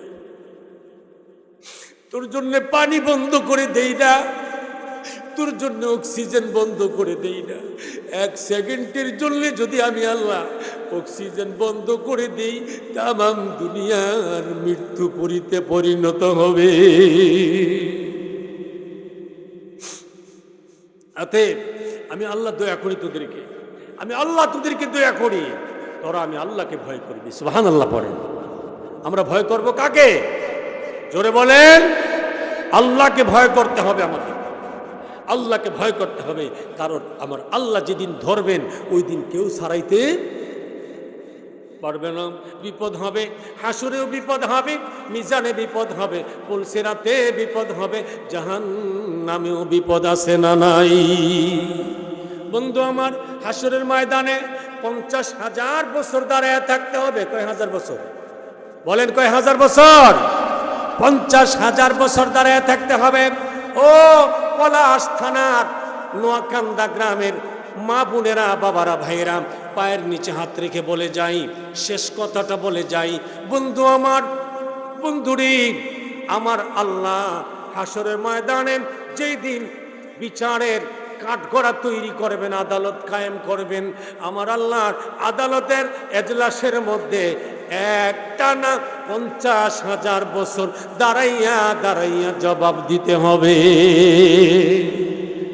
তোর জন্য পানি বন্ধ করে দেই না, তোর জন্য অক্সিজেন বন্ধ করে দেই না। এক সেকেন্ডের জন্য যদি আমি আল্লাহ অক্সিজেন বন্ধ করে দেই, তামাম দুনিয়ার মৃত্যু পরিতে পরিণত হবে। অতএব আমি আল্লাহ দয়া করি তোদেরকে, আমি আল্লাহ তোদেরকে দয়া করি, তোরা আমি আল্লাহকে ভয় করবি। সুবহানাল্লাহ পড়েন। আমরা ভয় করব কাকে? জোরে বলেন। আল্লাহকে ভয় করতে হবে, আমাকে আল্লাহকে ভয় করতে হবে। কারণ আমার আল্লাহ যেদিন ধরবেন ওই দিন কেউ ছাড়াইতে পারবে না। বিপদ হবে, হাসুরেও বিপদ হবে, মিজানে বিপদ হবে, পুলসিরাতে বিপদ হবে, জাহান্নামেও বিপদ আছে না নাই? বন্ধু আমার, হাসুরের ময়দানে 50,000 বছর দাঁড়ায় থাকতে হবে। কয় হাজার বছর? বলেন কয় হাজার বছর? 50,000 বছর দাঁড়ায় থাকতে হবে। ও পলাশ থানার নোয়াকান্দা গ্রামের মা বোনেরা, বাবারা, ভাইয়েরা, পায়ের নিচে হাত রেখে বলে যাই, শেষ কথাটা বলে যাই, বন্ধু আমার, বন্ধুরি আমার, আল্লাহ হাসরের ময়দানে যেই দিন বিচারের কাঠগড়া তৈরি করবেন, আদালত কায়েম করবেন, আমার আল্লাহর আদালতের এজলাসের মধ্যে একটানা 50,000 বছর দাঁড়াইয়া দাঁড়াইয়া জবাব দিতে হবে।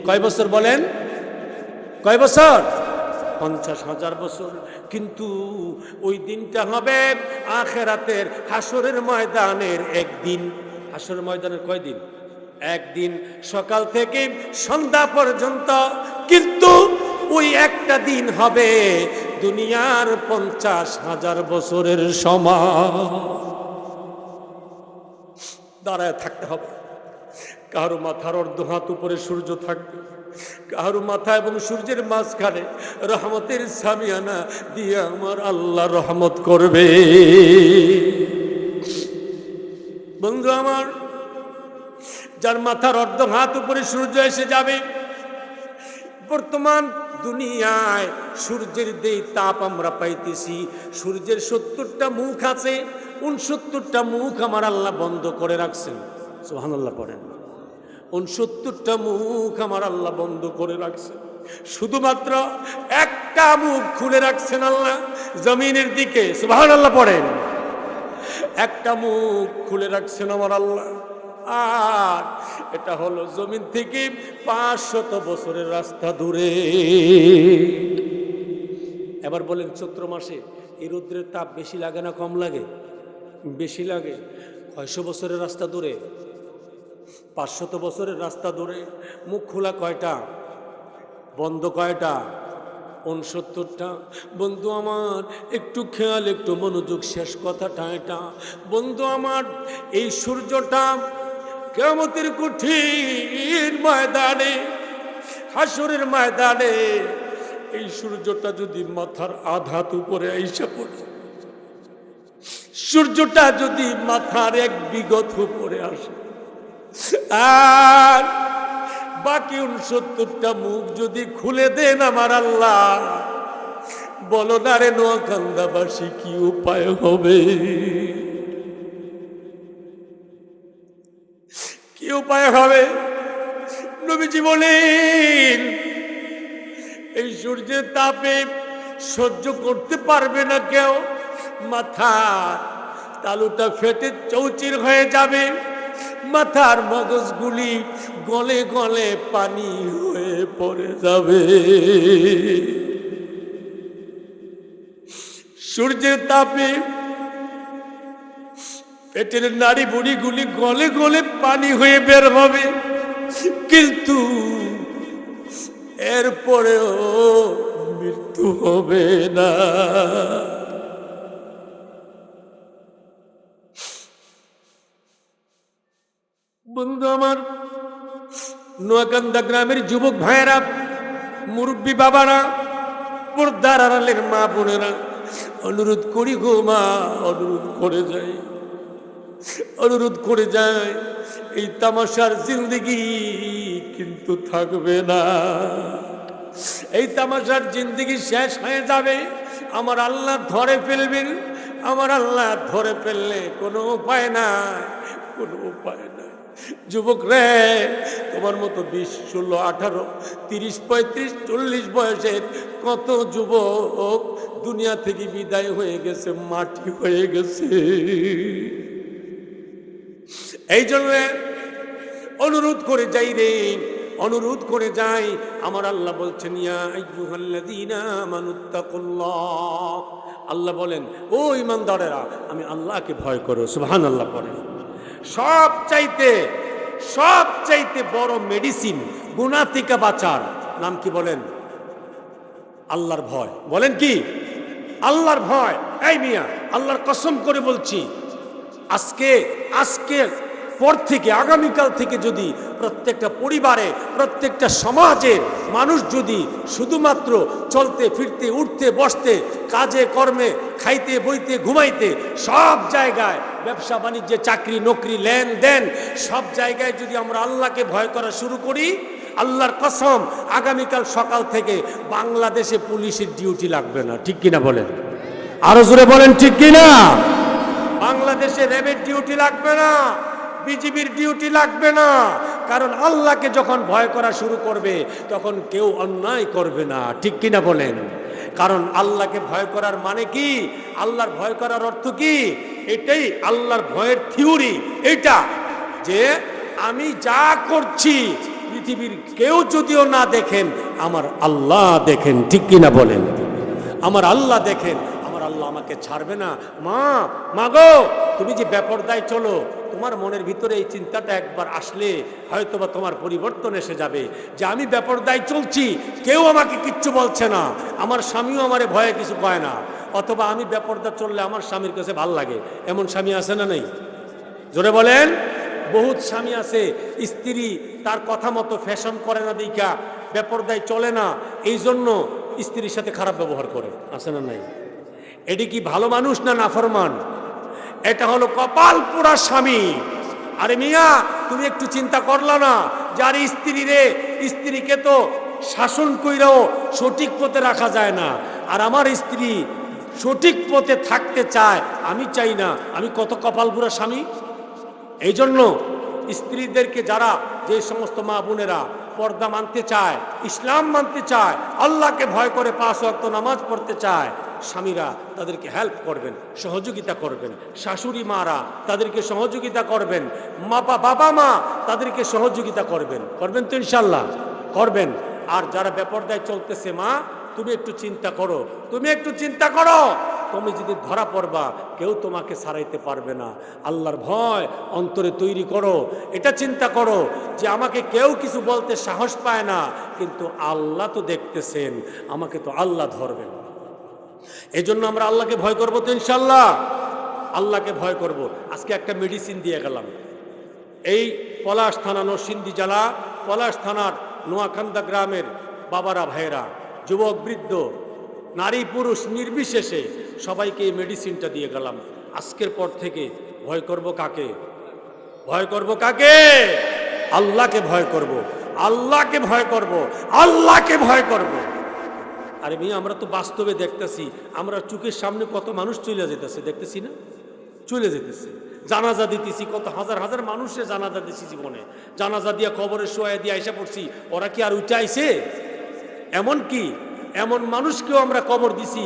কয় বছর বলেন? কয় বছর? 50,000 বছর। কিন্তু ওই দিনটা হবে আখেরাতের হাসরের ময়দানের একদিন। হাসরের ময়দানের কয় দিন? একদিন, সকাল থেকে সন্ধ্যা পর্যন্ত। কিন্তু ওই একটা দিন হবে দুনিয়ার 50,000 বছরের সমান। দাঁড়ায় থাকতে হবে। কারো মাথার অর্ধ হাত উপরে সূর্য থাকবে, কারো মাথা এবং সূর্যের মাঝখানে রহমতের সামিয়ানা দিয়ে আমার আল্লাহ রহমত করবে। বন্ধু আমার, যার মাথার অর্ধ হাত উপরে সূর্য এসে যাবে, বর্তমান দুনিয়ায় সূর্যের যেই তাপ আমরা পাইতেছি, সূর্যের 70টা মুখ আছে, 69টা মুখ আমার আল্লাহ বন্ধ করে রাখছেন। সুবহানাল্লাহ পড়েন। 69টা মুখ আমার আল্লাহ বন্ধ করে রাখছেন, শুধুমাত্র একটা মুখ খুলে রাখছেন আল্লাহ জমিনের দিকে। সুবহানাল্লাহ পড়েন। একটা মুখ খুলে রাখছেন আমার আল্লাহ, আর এটা হলো জমিন থেকে 500 বছরের রাস্তা দূরে। এবার বলেন, চৈত্র মাসে এই রৌদ্রের তাপ বেশি লাগে না কম লাগে? বেশি লাগে। 600 বছরের রাস্তা দূরে, 500 বছরের রাস্তা দূরে। মুখ খোলা কয়টা? বন্ধ কয়টা? 69টা। বন্ধু আমার, একটু খেয়াল, একটু মনোযোগ, শেষ কথাটা এটা। বন্ধু আমার, এই সূর্যটা কিয়ামতের কঠিন ময়দানে, হাসরের ময়দানে, এই সূর্যটা যদি মাথার আধাত উপরে আইসা পড়ে, সূর্যটা যদি মাথার এক বিগত উপরে আসে, আর বাকি 69টা মুখ যদি খুলে দেন আমার আল্লাহ, বলো না রে নোয়াকান্দাবাসী, কি উপায় হবে? কি উপায় হবে? নবীজি বলেন, এই সূর্যের তাপে সহ্য করতে পারবে না কেউ, মাথার তালুটা ফেটে চৌচির হয়ে যাবে, মাথার মগজগুলি গলে গলে পানি হয়ে পড়ে যাবে। সূর্যের তাপে পেটের নাড়ি বুড়িগুলি গলে গলে পানি হয়ে বের হবে, কিন্তু এরপরেও মৃত্যু হবে না। বন্ধু আমার, নোয়াকান্দা গ্রামের যুবক ভাইয়েরা, মুরব্বী বাবারা, পর্দার আড়ালের মা বোনেরা, অনুরোধ করি গো মা, অনুরোধ করে যাই, অনুরোধ করে যায়, এই তামাশার জিন্দগি কিন্তু থাকবে না, এই তামাশার জিন্দগি শেষ হয়ে যাবে। আমার আল্লাহ ধরে ফেলবেন, আমার আল্লাহ ধরে ফেললে কোনো উপায় নাই, কোনো উপায় নাই। যুবক রে, তোমার মতো 20, 16, 18, 30, 35, 40 বয়সের কত যুবক দুনিয়া থেকে বিদায় হয়ে গেছে, মাটি হয়ে গেছে। এই জন্য অনুরোধ করে যাই রে, অনুরোধ করে যাই। আমার আল্লাহ বলছেন, ইয়া আইয়ুহাল্লাযীনা আমানুত্তাকুল্লাহ, আল্লাহ বলেন ও ঈমানদারেরা, আমি আল্লাহকে ভয় করো। সুবহানাল্লাহ পড়েন। সবচাইতে বড় মেডিসিন গুনাহ থেকে বাঁচার নাম কি বলেন? আল্লাহর ভয়। বলেন কি? আল্লাহর ভয়। এই মিয়া, আল্লাহর কসম করে বলছি, আজকে পর থেকে, আগামীকাল থেকে যদি প্রত্যেকটা পরিবারে, প্রত্যেকটা সমাজের মানুষ যদি শুধুমাত্র চলতে ফিরতে, উঠতে বসতে, কাজে কর্মে, খাইতে বইতে ঘুমাইতে, সব জায়গায় ব্যবসা বাণিজ্যে, চাকরি নকরি, লেনদেন, সব জায়গায় যদি আমরা আল্লাহকে ভয় করা শুরু করি, আল্লাহর কসম আগামীকাল সকাল থেকে বাংলাদেশে পুলিশের ডিউটি লাগবে না। ঠিক কিনা বলেন? আরো জোরে বলেন, ঠিক কিনা? বাংলাদেশে র্যাবের ডিউটি লাগবে না, বিজিবির ডিউটি লাগবে না। কারণ আল্লাহকে যখন ভয় করা শুরু করবে, তখন কেউ অন্যায় করবে না। ঠিক কিনা বলেন? কারণ আল্লাহকে ভয় করার মানে কি? আল্লাহর ভয় করার অর্থ কি? এটাই আল্লাহর ভয়ের থিওরি, এটা যে আমি যা করছি পৃথিবীর কেউ যদিও না দেখেন, আমার আল্লাহ দেখেন। ঠিক কিনা বলেন? আমার আল্লাহ দেখেন, আমার আল্লাহ আমাকে ছাড়বে না। মা গো, তুমি যে বেপরদায় চলো, তোমার মনের ভিতরে এই চিন্তাটা একবার আসলে হয়তোবা তোমার পরিবর্তন এসে যাবে, যে আমি বেপরদায় চলছি, কেউ আমাকে কিচ্ছু বলছে না, আমার স্বামীও আমারে ভয়ে কিছু কয় না, অথবা আমি বেপরদা চললে আমার স্বামীর কাছে ভাল লাগে। এমন স্বামী আছে না নেই? জোরে বলেন। বহুত স্বামী আছে, স্ত্রী তার কথা মতো ফ্যাশন করে না দেখা বেপরদায় চলে না, এই জন্য স্ত্রীর সাথে খারাপ ব্যবহার করে। আছে না নাই? এটি কি ভালো মানুষ না নাফরমান? এটা হলো কপাল পোড়া স্বামী। আরে মিয়া, তুমি একটু চিন্তা করলা না, যার স্ত্রীকে তো শাসন কইরাও সঠিক পথে রাখা যায় না, আর আমার স্ত্রী সঠিক পথে থাকতে চায়, আমি চাই না, আমি কত কপাল পোড়া স্বামী। এই জন্য স্ত্রীদেরকে, যারা যে সমস্ত মা বোনেরা পর্দা মানতে চায়, ইসলাম মানতে চায়, আল্লাহকে ভয় করে 5 ওয়াক্ত নামাজ পড়তে চায়, স্বামীরা তাদেরকে হেল্প করবেন, সহযোগিতা করবেন। শাশুড়ি মারা তাদেরকে সহযোগিতা করবেন, বাবা মা তাদেরকে সহযোগিতা করবেন তো ইনশাল্লাহ করবেন। আর যারা বেপরদায় চলতেছে, মা তুমি একটু চিন্তা করো, তুমি যদি ধরা পড়বা, কেউ তোমাকে ছাড়াইতে পারবে না। আল্লাহর ভয় অন্তরে তৈরি করো। এটা চিন্তা করো যে আমাকে কেউ কিছু বলতে সাহস পায় না, কিন্তু আল্লাহ তো দেখতেছেন, আমাকে তো আল্লাহ ধরবেন। এই জন্য আমরা আল্লাহকে ভয় করবো তো ইনশাল্লাহ, আল্লাহকে ভয় করব। আজকে একটা মেডিসিন দিয়ে গেলাম। এই পলাশ থানা, নরসিংদী জেলা পলাশ থানার নোয়াকান্দা গ্রামের বাবারা, ভাইয়েরা, যুবক বৃদ্ধ, নারী পুরুষ নির্বিশেষে সবাইকে এই মেডিসিনটা দিয়ে গেলাম। আজকের পর থেকে ভয় করব কাকে? আল্লাহকে ভয় করব, আল্লাহকে ভয় করব, আল্লাহকে ভয় করব। আরে মেয়ে, আমরা তো বাস্তবে দেখতেছি, আমরা চোখের সামনে কত মানুষ চলে যেতেছে, দেখতেছি না? চলে যেতেছে, জানাজা দিতেছি, কত হাজার হাজার মানুষে জানাজা দিছি, জীবনে জানাজা দিয়া কবরে শোয়া দিয়ে আইসা পড়ছি, ওরা কি আর উঠে আইছে? এমন মানুষকেও আমরা কবর দিছি,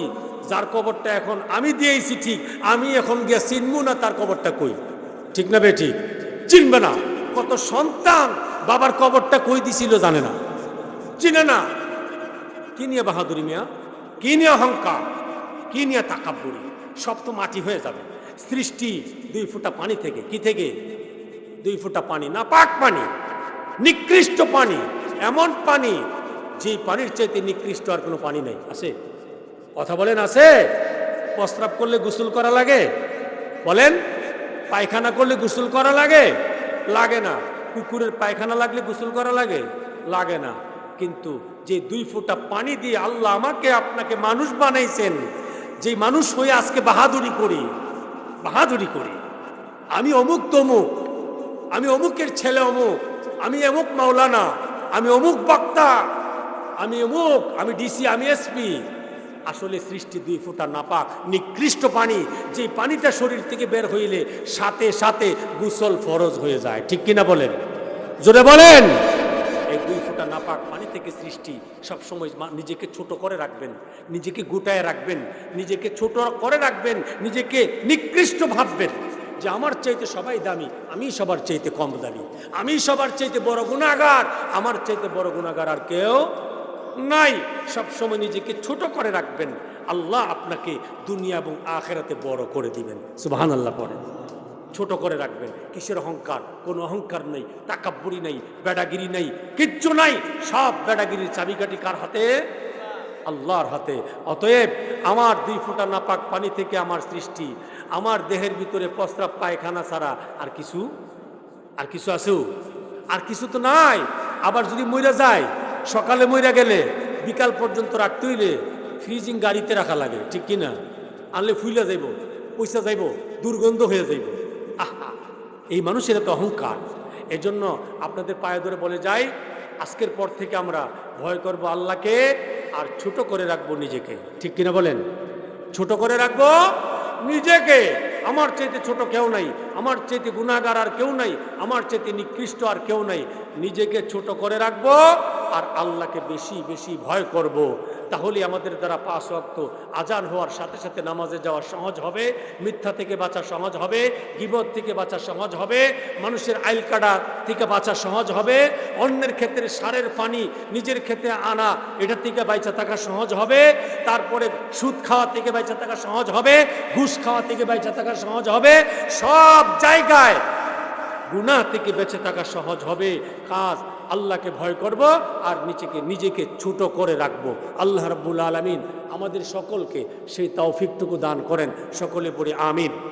যার কবরটা এখন আমি দিয়েছি, ঠিক আমি এখন গিয়ে চিনবো না তার কবরটা কই। ঠিক না বে? ঠিক চিনবে না। কত সন্তান বাবার কবরটা কই দিছিল জানে না, চিনে না। কি নিয়ে বাহাদুরি মিয়া, কি নিয়ে অহংকার, কি নিয়ে তাকাব্বুরি, সব তো মাটি হয়ে যাবে। সৃষ্টি 2 ফোঁটা পানি থেকে, কি থেকে? 2 ফোঁটা পানি, না পাক পানি, নিকৃষ্ট পানি, এমন পানি যে পানির চাইতে নিকৃষ্ট আর কোনো পানি নেই। আছে? কথা বলেন, আছে? প্রস্রাব করলে গোসল করা লাগে? বলেন, পায়খানা করলে গোসল করা লাগে? লাগে না। কুকুরের পায়খানা লাগলে গোসল করা লাগে? লাগে না। কিন্তু যে 2 ফোঁটা পানি দিয়ে আল্লাহ আমাকে আপনাকে মানুষ বানাইছেন, যে মানুষ হয়ে আজকে বাহাদুরি করি, আমি অমুক তমুক, আমি অমুকের ছেলে অমুক, আমি অমুক মাওলানা, আমি অমুক বক্তা, আমি অমুক, আমি ডিসি, আমি এসপি। আসলে সৃষ্টি 2 ফোঁটা নাপাক নিকৃষ্ট পানি, যে পানিটা শরীর থেকে বের হইলে সাথে সাথে গোসল ফরজ হয়ে যায়। ঠিক কিনা বলেন? জোরে বলেন। এই 2 ফোঁটা নাপাক পানি থেকে সৃষ্টি। সবসময় নিজেকে ছোট করে রাখবেন, নিজেকে গোটায় রাখবেন, নিজেকে ছোট করে রাখবেন, নিজেকে নিকৃষ্ট ভাববেন যে আমার চাইতে সবাই দামি, আমি সবার চাইতে কম দামি, আমি সবার চাইতে বড় গুনাহগার, আমার চাইতে বড় গুনাহগার আর কেউ নাই। সবসময় নিজেকে ছোট করে রাখবেন, আল্লাহ আপনাকে দুনিয়া এবং আখিরাতে বড় করে দিবেন। সুবহানাল্লাহ পড়েন। ছোট করে রাখবেন। কিসের অহংকার? কোনো অহংকার নেই, তাকাব্বুরি নেই, বেড়াগিরি নেই, কিচ্ছু নাই। সব বেড়াগিরির চাবিকাঠি কার হাতে? আল্লাহর হাতে। অতএব আমার 2 ফোঁটা নাপাক পানি থেকে আমার সৃষ্টি, আমার দেহের ভিতরে প্রস্রাব পায়খানা ছাড়া আর কিছু আছে? আর কিছু তো নাই। আবার যদি মইরা যায়, সকালে মইরা গেলে বিকাল পর্যন্ত রাখতে হইলে ফ্রিজিং গাড়িতে রাখা লাগে। ঠিক কিনা? আনলে ফুইলা যাইব, পয়সা যাইব, দুর্গন্ধ হয়ে যাইব। আহা, এই মানুষের এত অহংকার। এজন্য আপনাদের পায়ে ধরে বলে যাই, আজকের পর থেকে আমরা ভয় করব আল্লাহকে, আর ছোট করে রাখবো নিজেকে। ঠিক কিনা বলেন? ছোট করে রাখবো নিজেকে। আমার চাইতে ছোট কেউ নাই, আমার চাইতে গুনাহগার আর কেউ নাই, আমার চাইতে নিকৃষ্ট আর কেউ নাই। নিজেকে ছোট করে রাখবো আর আল্লাহকে বেশি বেশি ভয় করব। তাহলে আমাদের দ্বারা 5 ওয়াক্ত আজান হওয়ার সাথে সাথে নামাজে যাওয়া সহজ হবে, মিথ্যা থেকে বাঁচা সহজ হবে, গীবত থেকে বাঁচা সহজ হবে, মানুষের আইল কাটা থেকে বাঁচা সহজ হবে, অন্যের ক্ষেত্রে সারের পানি নিজের ক্ষেত্রে আনা, এটা থেকে বাইচা থাকা সহজ হবে, তারপরে সুদ খাওয়া থেকে বাইচা থাকা সহজ হবে, ঘুষ খাওয়া থেকে বাইচা থাকা সহজ হবে, সব জায়গায় গুনাহ থেকে বেঁচে থাকা সহজ হবে। কাজ আল্লাহকে ভয় করব আর নিজেকে ছোট করে রাখব। আল্লাহ রাব্বুল আলামিন আমাদের সকলকে সেই তৌফিকটুকু দান করেন। সকলে পড়ি আমিন।